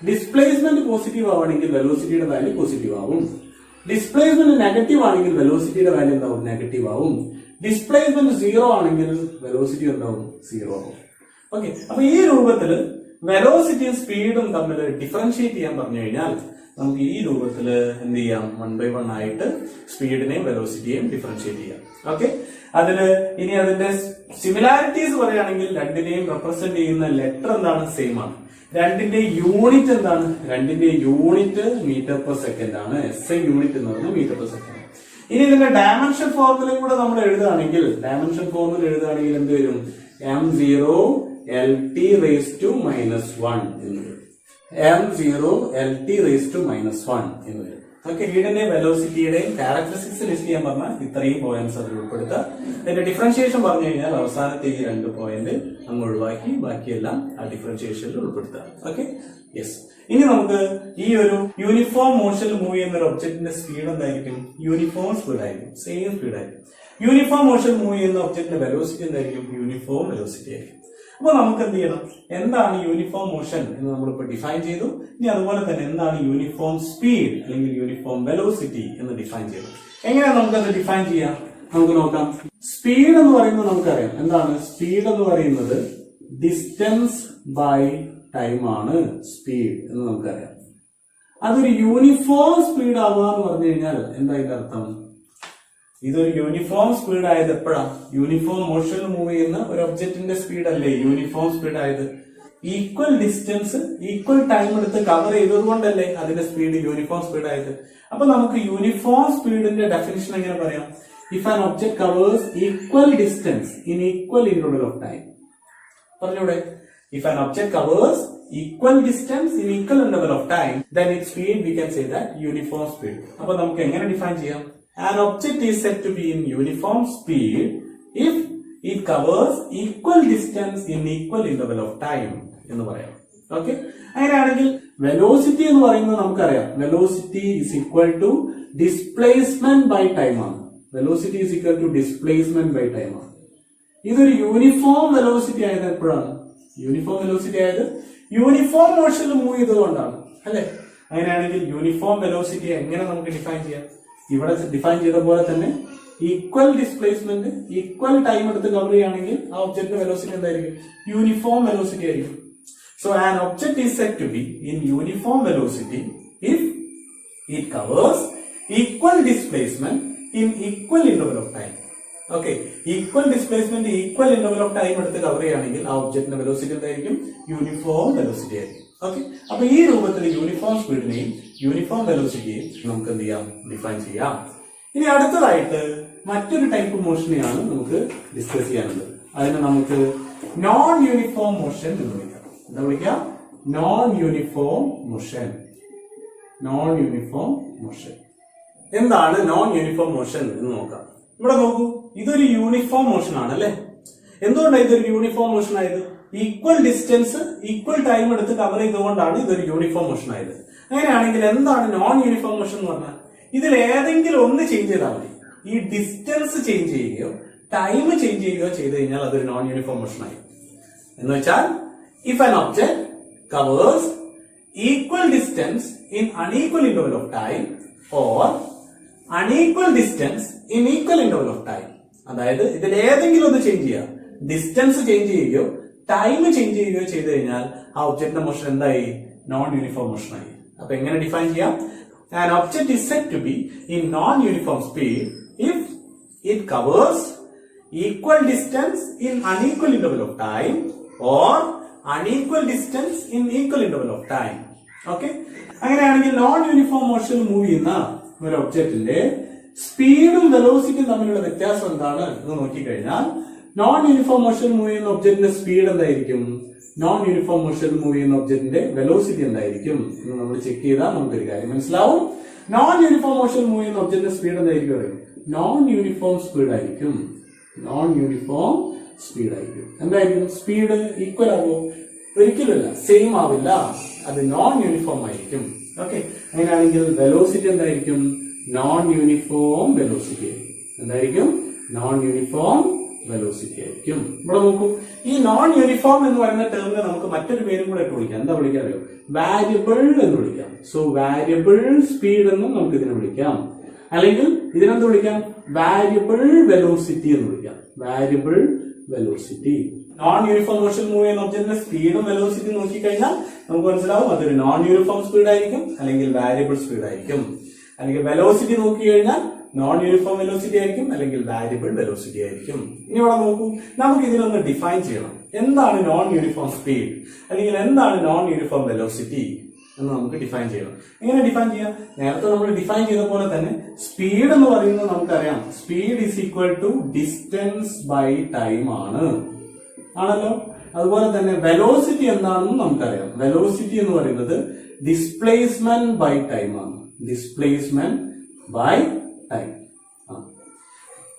ഡിസ്പ്ലേസ്മെന്റ് പോസിറ്റീവ് ആവണമെങ്കിൽ വെലോസിറ്റിയുടെ വാല്യൂ പോസിറ്റീവ് ആവും. ഡിസ്പ്ലേസ്മെന്റ് നെഗറ്റീവ് ആണെങ്കിൽ വെലോസിറ്റിയുടെ വാല്യൂ എന്താവും? നെഗറ്റീവ് ആവും. ഡിസ്പ്ലേസ്മെന്റ് 0 ആണെങ്കിൽ വെലോസിറ്റി എന്താവും? 0 ആവും. ഓക്കെ. അപ്പൊ ഈ രൂപത്തിൽ വെലോസിറ്റിയും സ്പീഡും തമ്മിൽ ഡിഫറൻഷിയേറ്റ് ചെയ്യാൻ പറഞ്ഞു കഴിഞ്ഞാൽ നമുക്ക് ഈ രൂപത്തിൽ എന്ത് ചെയ്യാം? 1 by 1 ആയിട്ട് സ്പീഡിനെയും വെലോസിറ്റിയെയും ഡിഫറൻഷിയേറ്റ് ചെയ്യാം. ഓക്കെ. ഇനി അതിന്റെ സിമിലാരിറ്റീസ് പറയുകയാണെങ്കിൽ രണ്ടിനെയും റെപ്രസെന്റ് ചെയ്യുന്ന ലെറ്റർ എന്താണ്? സെയിം ആണ്. രണ്ടിന്റെ യൂണിറ്റ് എന്താണ്? രണ്ടിന്റെ യൂണിറ്റ് മീറ്റർ പെർ സെക്കൻഡ് ആണ്. SI യൂണിറ്റ് എന്ന് പറഞ്ഞാൽ മീറ്റർ പെർ സെക്കൻഡ്. ഇനി ഇതിന്റെ ഡയമെൻഷൻ ഫോർമുലയും കൂടെ നമ്മൾ എഴുതുകയാണെങ്കിൽ എന്ത് വരും? m0 LT raised to -1 എന്ന് വരും. m0 LT raised to -1 എന്ന് വരും. ഓക്കെ. സ്പീഡിന്റെയും വെലോസിറ്റിയുടെയും ക്യാരക്ടറിസ്റ്റിക്സ് ലിസ്റ്റ് ചെയ്യാൻ പറഞ്ഞാൽ ഇത്രയും പോയിന്റ്സ് അതിൽ ഉൾപ്പെടുത്തുക. അതിന്റെ ഡിഫറൻഷിയേഷൻ പറഞ്ഞു കഴിഞ്ഞാൽ അവസാനത്തെ ഈ 2 പോയിന്റ് അങ്ങ് ഒഴിവാക്കി ബാക്കിയെല്ലാം ആ ഡിഫറൻഷിയേഷനിൽ ഉൾപ്പെടുത്തുക. ഓക്കെ. യെസ്. ഇനി നമുക്ക് ഈ ഒരു യൂണിഫോം മോഷനിൽ മൂവ് ചെയ്യുന്ന ഒരു ഒബ്ജക്റ്റിന്റെ സ്പീഡ് എന്തായിരിക്കും? യൂണിഫോം സ്പീഡ് ആയിരിക്കും. സെയിം സ്പീഡ് ആയിരിക്കും. യൂണിഫോം മോഷനിൽ മൂവ് ചെയ്യുന്ന ഒബ്ജക്റ്റിന്റെ വെലോസിറ്റി എന്തായിരിക്കും? യൂണിഫോം വെലോസിറ്റി ആയിരിക്കും. അപ്പൊ നമുക്ക് എന്ത് ചെയ്യണം? എന്താണ് യൂണിഫോം മോഷൻ എന്ന് നമ്മളിപ്പോ ഡിഫൈൻ ചെയ്തു. ഇനി അതുപോലെ തന്നെ എന്താണ് യൂണിഫോം സ്പീഡ് അല്ലെങ്കിൽ യൂണിഫോം വെലോസിറ്റി എന്ന് ഡിഫൈൻ ചെയ്തു. എങ്ങനെയാണ് നമുക്കത് ഡിഫൈൻ ചെയ്യാം? നമുക്ക് നോക്കാം. സ്പീഡ് എന്ന് പറയുന്നത് നമുക്കറിയാം. എന്താണ് സ്പീഡ് എന്ന് പറയുന്നത്? ഡിസ്റ്റൻസ് ബൈ ടൈം ആണ് സ്പീഡ് എന്ന് നമുക്കറിയാം. അതൊരു യൂണിഫോം സ്പീഡ് ആവുക എന്ന് പറഞ്ഞു കഴിഞ്ഞാൽ എന്താ ഇതിന്റെ അർത്ഥം? ഇതൊരു യൂണിഫോം സ്പീഡ് ആയത് എപ്പോഴാണ്? യൂണിഫോം മോഷനിൽ മൂവ് ചെയ്യുന്ന ഒരു ഒബ്ജക്റ്റിന്റെ സ്പീഡ് അല്ലേ യൂണിഫോം സ്പീഡ് ആയത്? ഈക്വൽ ഡിസ്റ്റൻസ് ഈക്വൽ ടൈം എടുത്ത് കവർ ചെയ്തത് കൊണ്ടല്ലേ അതിന്റെ സ്പീഡ് യൂണിഫോം സ്പീഡ് ആയത്. അപ്പൊ നമുക്ക് യൂണിഫോം സ്പീഡിന്റെ ഡെഫിനിഷൻ എങ്ങനെ പറയാം? If an object covers equal distance in equal interval of time. പറഞ്ഞൂടെ? If an object covers equal distance in equal interval of time, then its speed we can say that uniform speed. അപ്പൊ നമുക്ക് എങ്ങനെ define ചെയ്യാം? An object is said to be in uniform speed if it covers equal distance in equal interval of time എന്ന് പറയാം. Okay. അങ്ങനെയാണെങ്കിൽ velocity എന്ന് പറയുന്നത് നമുക്കറിയാം. Velocity is equal to displacement by time ആണ്. Velocity is equal to displacement by time ആണ്. ഇതൊരു uniform velocity ആയത് എപ്പോഴാണ്? യൂണിഫോം വെലോസിറ്റി ആയത് യൂണിഫോം മോഷനിൽ മൂവ് ചെയ്തതുകൊണ്ടാണ്, അല്ലെ? അങ്ങനെയാണെങ്കിൽ യൂണിഫോം വെലോസിറ്റി എങ്ങനെ നമുക്ക് ഡിഫൈൻ ചെയ്യാം? ഇവിടെ ഡിഫൈൻ ചെയ്ത പോലെ തന്നെ ഈക്വൽ ഡിസ്പ്ലേസ്മെന്റ് ഈക്വൽ ടൈം എടുത്ത് കവർ ചെയ്യുകയാണെങ്കിൽ ആ ഒബ്ജക്റ്റിന്റെ വെലോസിറ്റി എന്തായിരിക്കും? യൂണിഫോം വെലോസിറ്റി ആയിരിക്കും. So an object is said to be in uniform velocity if it covers equal displacement in equal interval of time. Okay. Equal displacement equal interval of time എടുത്ത് cover ചെയ്യുകയാണെങ്കിൽ ആ ഒബ്ജക്റ്റിന്റെ velocity എന്തായിരിക്കും? Uniform velocity ആയിരിക്കും. Okay. അപ്പൊ ഈ രൂപത്തിൽ uniform സ്പീഡിനെയും uniform വെലോസിറ്റിയെയും നമുക്ക് എന്ത് ചെയ്യാം? ഡിഫൈൻ ചെയ്യാം. ഇനി അടുത്തതായിട്ട് മറ്റൊരു ടൈപ്പ് മോഷനെയാണ് നമുക്ക് ഡിസ്കസ് ചെയ്യാനുള്ളത്. അതിനെ നമുക്ക് നോൺ യൂണിഫോം മോഷൻ എന്ന് വിളിക്കാം. എന്താ വിളിക്കാം? Non uniform motion. Non uniform motion. എന്താണ് നോൺ യൂണിഫോം മോഷൻ എന്ന് നോക്കാം. ഇവിടെ നോക്കൂ, ഇതൊരു യൂണിഫോം മോഷൻ ആണ് അല്ലെ. എന്തുകൊണ്ടാണ് ഇതൊരു യൂണിഫോം മോഷൻ ആയത്? ഈക്വൽ ഡിസ്റ്റൻസ് ഈക്വൽ ടൈം എടുത്ത് കവർ ചെയ്തുകൊണ്ടാണ് ഇതൊരു യൂണിഫോം മോഷൻ ആയത്. അങ്ങനെയാണെങ്കിൽ എന്താണ് നോൺ യൂണിഫോം മോഷൻ എന്ന് പറഞ്ഞാൽ? ഇതിൽ ഏതെങ്കിലും ഒന്ന് ചേഞ്ച് ചെയ്താൽ മതി. ഈ ഡിസ്റ്റൻസ് ചേഞ്ച് ചെയ്യുകയോ ടൈം ചേഞ്ച് ചെയ്യുകയോ ചെയ്ത് കഴിഞ്ഞാൽ അതൊരു നോൺ യൂണിഫോം മോഷൻ ആയി. എന്ന് വെച്ചാൽ if an object covers equal distance in unequal interval of time or unequal distance in equal interval of time, അതായത് ഇതിൽ ഏതെങ്കിലും ഒന്ന് ചേഞ്ച് ചെയ്യുക, ഡിസ്റ്റൻസ് ചേഞ്ച് ചെയ്യുകയോ ടൈം ചേഞ്ച് ചെയ്യുകയോ ചെയ്ത് കഴിഞ്ഞാൽ ആ ഒബ്ജക്റ്റിന്റെ മോഷൻ എന്തായി? നോൺ യൂണിഫോം മോഷൻ ആയി. അപ്പൊ എങ്ങനെ ഡിഫൈൻ ചെയ്യാം? An object is said to be in non-uniform speed if it covers equal distance in unequal interval of time or unequal distance in equal interval of time. Okay? അങ്ങനെയാണെങ്കിൽ non uniform motion move ചെയ്യുന്ന ഒരു ഒബ്ജക്റ്റിന്റെ സ്പീഡും വെലോസിറ്റിയും തമ്മിലുള്ള വ്യത്യാസം എന്താണ് എന്ന് നോക്കിക്കഴിഞ്ഞാൽ നോൺ യൂണിഫോം മോഷൻ മൂവ് ചെയ്യുന്ന ഒബ്ജക്റ്റിന്റെ സ്പീഡ് എന്തായിരിക്കും? നോൺ യൂണിഫോം മോഷൻ മൂവ് ചെയ്യുന്ന ഒബ്ജക്റ്റിന്റെ വെലോസിറ്റി എന്തായിരിക്കും എന്ന് നമ്മൾ ചെക്ക് ചെയ്താൽ നമുക്കൊരു കാര്യം മനസ്സിലാവും. നോൺ യൂണിഫോം മോഷൻ മൂവ് ചെയ്യുന്ന ഒബ്ജക്റ്റിന്റെ സ്പീഡ് എന്തായിരിക്കും? നോൺ യൂണിഫോം സ്പീഡ് ആയിരിക്കും. നോൺ യൂണിഫോം സ്പീഡ് ആയിരിക്കും. എന്തായിരിക്കും? സ്പീഡ് ഈക്വൽ ആകുമോ? ഒരിക്കലുമില്ല, സെയിം ആവില്ല. അത് നോൺ യൂണിഫോം ആയിരിക്കും. ഓക്കെ, അങ്ങനെയാണെങ്കിൽ വെലോസിറ്റി എന്തായിരിക്കും? നോൺ യൂണിഫോം വെലോസിറ്റി ആയിരിക്കും. എന്തായിരിക്കും? നോൺ യൂണിഫോം വെലോസിറ്റി ആയിരിക്കും. ഇവിടെ നോക്കൂ, ഈ നോൺ യൂണിഫോം എന്ന് പറയുന്ന ടേമിനെ നമുക്ക് മറ്റൊരു പേരും കൂടെ ഇട്ട് വിളിക്കാം. എന്താ വിളിക്കാൻ അറിയോ? വാരിയബിൾ എന്ന് വിളിക്കാം. സോ വാരിയബിൾ സ്പീഡ് എന്നും നമുക്ക് ഇതിനെ വിളിക്കാം. അല്ലെങ്കിൽ ഇതിനെന്ത് വിളിക്കാം? വാരിയബിൾ വെലോസിറ്റി എന്ന് വിളിക്കാം. Variable velocity. Non uniform motion move ചെയ്യുന്ന ഒബ്ജക്റ്റിന്റെ സ്പീഡും വെലോസിറ്റി നോക്കിക്കഴിഞ്ഞാൽ നമുക്ക് മനസ്സിലാവും അതൊരു നോൺ യൂണിഫോം സ്പീഡ് ആയിരിക്കും, അല്ലെങ്കിൽ വാരിയബിൾ സ്പീഡ് ആയിരിക്കും. അല്ലെങ്കിൽ വെലോസിറ്റി നോക്കിക്കഴിഞ്ഞാൽ നോൺ യൂണിഫോം വെലോസിറ്റി ആയിരിക്കും, അല്ലെങ്കിൽ വാരിയബിൾ വെലോസിറ്റി ആയിരിക്കും. ഇനി ഇവിടെ നോക്കൂ, നമുക്ക് ഇതിനൊന്ന് ഡിഫൈൻ ചെയ്യണം. എന്താണ് നോൺ യൂണിഫോം സ്പീഡ്, അല്ലെങ്കിൽ എന്താണ് നോൺ യൂണിഫോം വെലോസിറ്റി എന്ന് നമുക്ക് ഡിഫൈൻ ചെയ്യണം. എങ്ങനെ ഡിഫൈൻ ചെയ്യാം? നേരത്തെ നമ്മൾ ഡിഫൈൻ ചെയ്ത പോലെ തന്നെ സ്പീഡ് എന്ന് പറയുന്നത് നമുക്കറിയാം, speed is equal to distance by time ആണല്ലോ. അതുപോലെ തന്നെ വെലോസിറ്റി എന്താണെന്ന് നമുക്കറിയാം. വെലോസിറ്റി എന്ന് പറയുന്നത് ഡിസ്പ്ലേസ്മെന്റ് ബൈ ടൈം ആണ്. Displacement by time.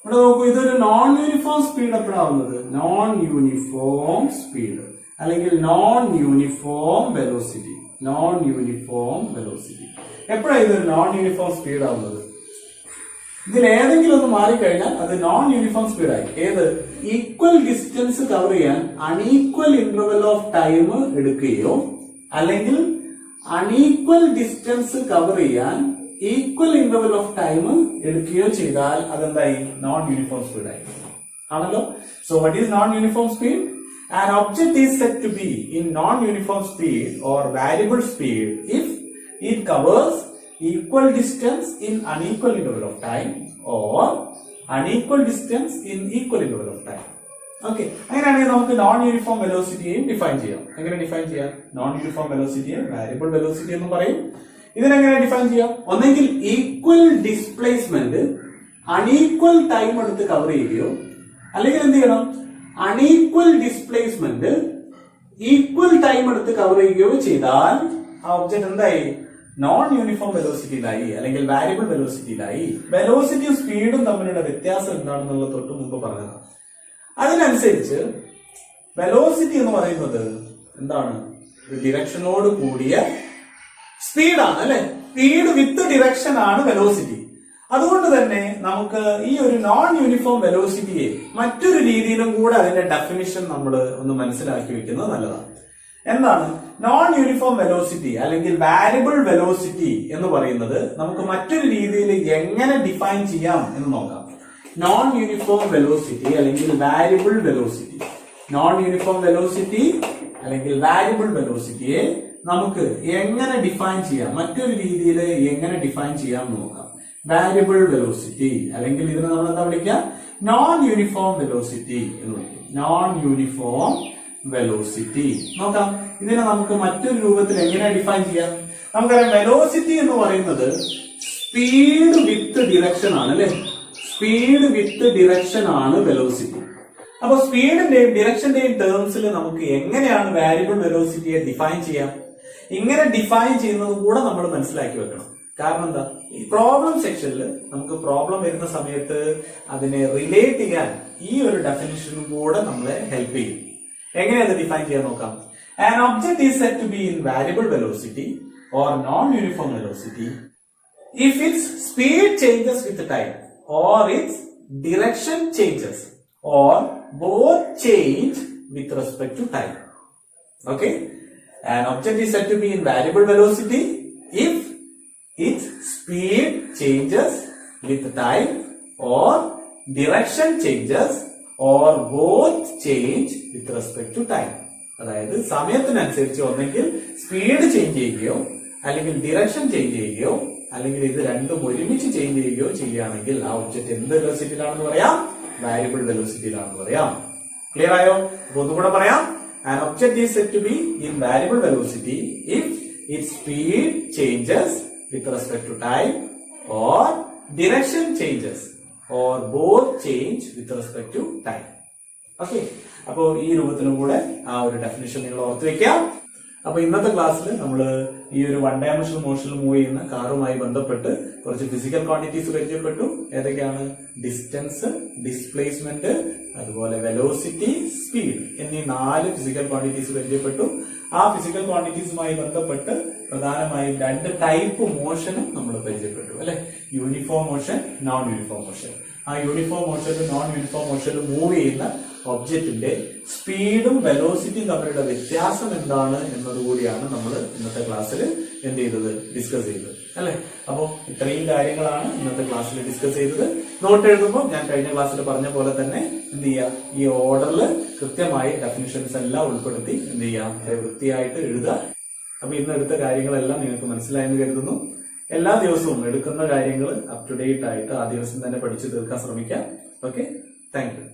ഇവിടെ നോക്കൂ, ഇതൊരു നോൺ യൂണിഫോം സ്പീഡ് എപ്പോഴാവുന്നത്? നോൺ യൂണിഫോം സ്പീഡ് അല്ലെങ്കിൽ non uniform velocity. Non uniform velocity എപ്പോഴാണ് ഇതൊരു നോൺ യൂണിഫോം സ്പീഡ് ആവുന്നത്? ഇതിൽ ഏതെങ്കിലും ഒന്ന് മാറിക്കഴിഞ്ഞാൽ അത് നോൺ യൂണിഫോം സ്പീഡ് ആയി. ഏത്? ഈക്വൽ ഡിസ്റ്റൻസ് കവർ ചെയ്യാൻ അൺഈക്വൽ ഇന്റർവൽ ഓഫ് ടൈം എടുക്കുകയോ അല്ലെങ്കിൽ അൺഈക്വൽ ഡിസ്റ്റൻസ് കവർ ചെയ്യാൻ ഈക്വൽ ഇന്റർവൽ ഓഫ് ടൈം എടുക്കുകയോ ചെയ്താൽ അതെന്തായി? നോൺ യൂണിഫോം സ്പീഡ് ആയി ആണല്ലോ. So what is known uniform speed? An object is said to be in non-uniform speed or variable speed if it covers equal distance in unequal interval of time or unequal distance in equal interval of time. Okay, അങ്ങനെയാണെങ്കിൽ നമുക്ക് non uniform വെലോസിറ്റിയെയും define ചെയ്യാം. എങ്ങനെ define ചെയ്യാം? Non uniform വെലോസിറ്റിയെ variable velocity എന്ന് പറയും. ഇതിനെങ്ങനെ define ചെയ്യാം? ഒന്നെങ്കിൽ equal displacement unequal time എടുത്ത് കവർ ചെയ്യുകയോ, അല്ലെങ്കിൽ എന്ത് ചെയ്യണം? അൺഈക്വൽ ഡിസ്പ്ലേസ്മെന്റ് ഈക്വൽ ടൈം എടുത്ത് കവർ ചെയ്യുകയോ ചെയ്താൽ ആ ഒബ്ജക്ട് എന്തായി? നോൺ യൂണിഫോം വെലോസിറ്റിയിലായി, അല്ലെങ്കിൽ വാരിയബിൾ വെലോസിറ്റിയിലായി. വെലോസിറ്റിയും സ്പീഡും തമ്മിലുള്ള വ്യത്യാസം എന്താണെന്നുള്ളത് തൊട്ട് മുമ്പ് പറഞ്ഞത്. അതിനനുസരിച്ച് വെലോസിറ്റി എന്ന് പറയുന്നത് എന്താണ്? ഡിറക്ഷനോട് കൂടിയ സ്പീഡാണ് അല്ലെ. സ്പീഡ് വിത്ത് ഡിറക്ഷൻ ആണ് വെലോസിറ്റി. അതുകൊണ്ട് തന്നെ നമുക്ക് ഈ ഒരു നോൺ യൂണിഫോം വെലോസിറ്റിയെ മറ്റൊരു രീതിയിലും കൂടെ അതിന്റെ ഡെഫിനിഷൻ നമ്മൾ ഒന്ന് മനസ്സിലാക്കി വെക്കുന്നത് നല്ലതാണ്. എന്താണ് നോൺ യൂണിഫോം വെലോസിറ്റി അല്ലെങ്കിൽ വാരിയബിൾ വെലോസിറ്റി എന്ന് പറയുന്നത്? നമുക്ക് മറ്റൊരു രീതിയിൽ എങ്ങനെ ഡിഫൈൻ ചെയ്യാം എന്ന് നോക്കാം. നോൺ യൂണിഫോം വെലോസിറ്റി അല്ലെങ്കിൽ variable velocity, non uniform velocity അല്ലെങ്കിൽ വാരിയബിൾ വെലോസിറ്റിയെ നമുക്ക് എങ്ങനെ ഡിഫൈൻ ചെയ്യാം, മറ്റൊരു രീതിയിൽ എങ്ങനെ ഡിഫൈൻ ചെയ്യാം എന്ന് നോക്കാം. വാരിയബിൾ വെലോസിറ്റി അല്ലെങ്കിൽ ഇതിനെ നമ്മൾ എന്താ വിളിക്കുക? നോൺ യൂണിഫോം വെലോസിറ്റി എന്ന് വിളിക്കും. നോൺ യൂണിഫോം വെലോസിറ്റി നോക്കാം. ഇതിനെ നമുക്ക് മറ്റൊരു രൂപത്തിൽ എങ്ങനെ ഡിഫൈൻ ചെയ്യാം? നമുക്കറിയാം വെലോസിറ്റി എന്ന് പറയുന്നത് സ്പീഡ് വിത്ത് ഡിറക്ഷൻ ആണ് അല്ലെ. സ്പീഡ് വിത്ത് ഡിറക്ഷൻ ആണ് വെലോസിറ്റി. അപ്പൊ സ്പീഡിന്റെയും ഡിറക്ഷന്റെയും ടേംസിൽ നമുക്ക് എങ്ങനെയാണ് വാരിയബിൾ വെലോസിറ്റിയെ ഡിഫൈൻ ചെയ്യാം? ഇങ്ങനെ ഡിഫൈൻ ചെയ്യുന്നത് കൂടെ നമ്മൾ മനസ്സിലാക്കി വെക്കണം. കാരണം എന്താ, ഈ പ്രോബ്ലം സെക്ഷനിൽ നമുക്ക് പ്രോബ്ലം വരുന്ന സമയത്ത് അതിനെ റിലേറ്റ് ചെയ്യാൻ ഈ ഒരു ഡെഫിനിഷനും കൂടെ നമ്മളെ ഹെൽപ്പ് ചെയ്യും. എങ്ങനെയത് ഡിഫൈൻ ചെയ്യാൻ നോക്കാം. An object is said to be in variable velocity or non-uniform velocity if its speed changes with time or its direction changes or both change with respect to time. Okay? An object is said to be in variable velocity if its speed changes with time or direction changes or both change with respect to time. അതായത് സമയത്തിനനുസരിച്ച് ഒന്നെങ്കിൽ speed change ചെയ്യുകയോ അല്ലെങ്കിൽ direction change ചെയ്യുകയോ അല്ലെങ്കിൽ ഇത് രണ്ടും ഒരുമിച്ച് ചേഞ്ച് ചെയ്യുകയോ ചെയ്യുകയാണെങ്കിൽ ആ ഒബ്ജക്ട് എന്ത് വെലോസിറ്റിയിലാണെന്ന് പറയാം, വാരിയബിൾ വെലോസിറ്റിയിലാണെന്ന് പറയാം. ക്ലിയർ ആയോ? അപ്പൊ ഒന്നുകൂടെ പറയാം. An object is said to be in variable velocity if its speed changes with respect to time or direction changes or both change with respect to time. Okay, അപ്പോ ഈ രൂപത്തിലും കൂടെ ആ ഒരു ഡെഫിനിഷൻ നിങ്ങൾ ഓർത്ത് വെക്കാം. അപ്പൊ ഇന്നത്തെ ക്ലാസ്സിൽ നമ്മൾ ഈ ഒരു വൺ ഡയമെൻഷണൽ മോഷനിൽ മൂവ് ചെയ്യുന്ന കാറുമായി ബന്ധപ്പെട്ട് കുറച്ച് ഫിസിക്കൽ ക്വാണ്ടിറ്റീസ് പരിചയപ്പെട്ടു. ഏതൊക്കെയാണ്? ഡിസ്റ്റൻസ്, ഡിസ്പ്ലേസ്മെന്റ്, അതുപോലെ വെലോസിറ്റി, സ്പീഡ് എന്നീ 4 ഫിസിക്കൽ ക്വാണ്ടിറ്റീസ് പരിചയപ്പെട്ടു. ആ ഫിസിക്കൽ ക്വാണ്ടിറ്റീസുമായി ബന്ധപ്പെട്ട് പ്രധാനമായും 2 ടൈപ്പ് മോഷനും നമ്മൾ പരിചയപ്പെട്ടു അല്ലെ. Uniform motion, non uniform motion. ആ യൂണിഫോം മോഷനിലും നോൺ യൂണിഫോം മോഷനിലും മൂവ് ചെയ്യുന്ന ഒബ്ജക്റ്റിന്റെ സ്പീഡും വെലോസിറ്റിയും തമ്മിലുള്ള വ്യത്യാസം എന്താണ് എന്നതുകൂടിയാണ് നമ്മൾ ഇന്നത്തെ ക്ലാസ്സിൽ എന്ത് ചെയ്തത്, ഡിസ്കസ് ചെയ്തത് അല്ലെ. അപ്പോ ഇത്രയും കാര്യങ്ങളാണ് ഇന്നത്തെ ക്ലാസ്സിൽ ഡിസ്കസ് ചെയ്തത്. നോട്ട് എഴുതുമ്പോൾ ഞാൻ കഴിഞ്ഞ ക്ലാസ്സിൽ പറഞ്ഞ പോലെ തന്നെ എന്ത് ചെയ്യുക, ഈ ഓർഡറിൽ കൃത്യമായി ഡെഫിനിഷൻസ് എല്ലാം ഉൾപ്പെടുത്തി എന്ത് ചെയ്യാം, വൃത്തിയായിട്ട് എഴുതുക. അപ്പൊ ഇന്ന് എടുത്ത കാര്യങ്ങളെല്ലാം നിങ്ങൾക്ക് മനസ്സിലായെന്ന് കരുതുന്നു. എല്ലാ ദിവസവും എടുക്കുന്ന കാര്യങ്ങൾ അപ് ടു ഡേറ്റ് ആയിട്ട് ആ ദിവസം തന്നെ പഠിച്ചു തീർക്കാൻ ശ്രമിക്കാം. Okay, thank you.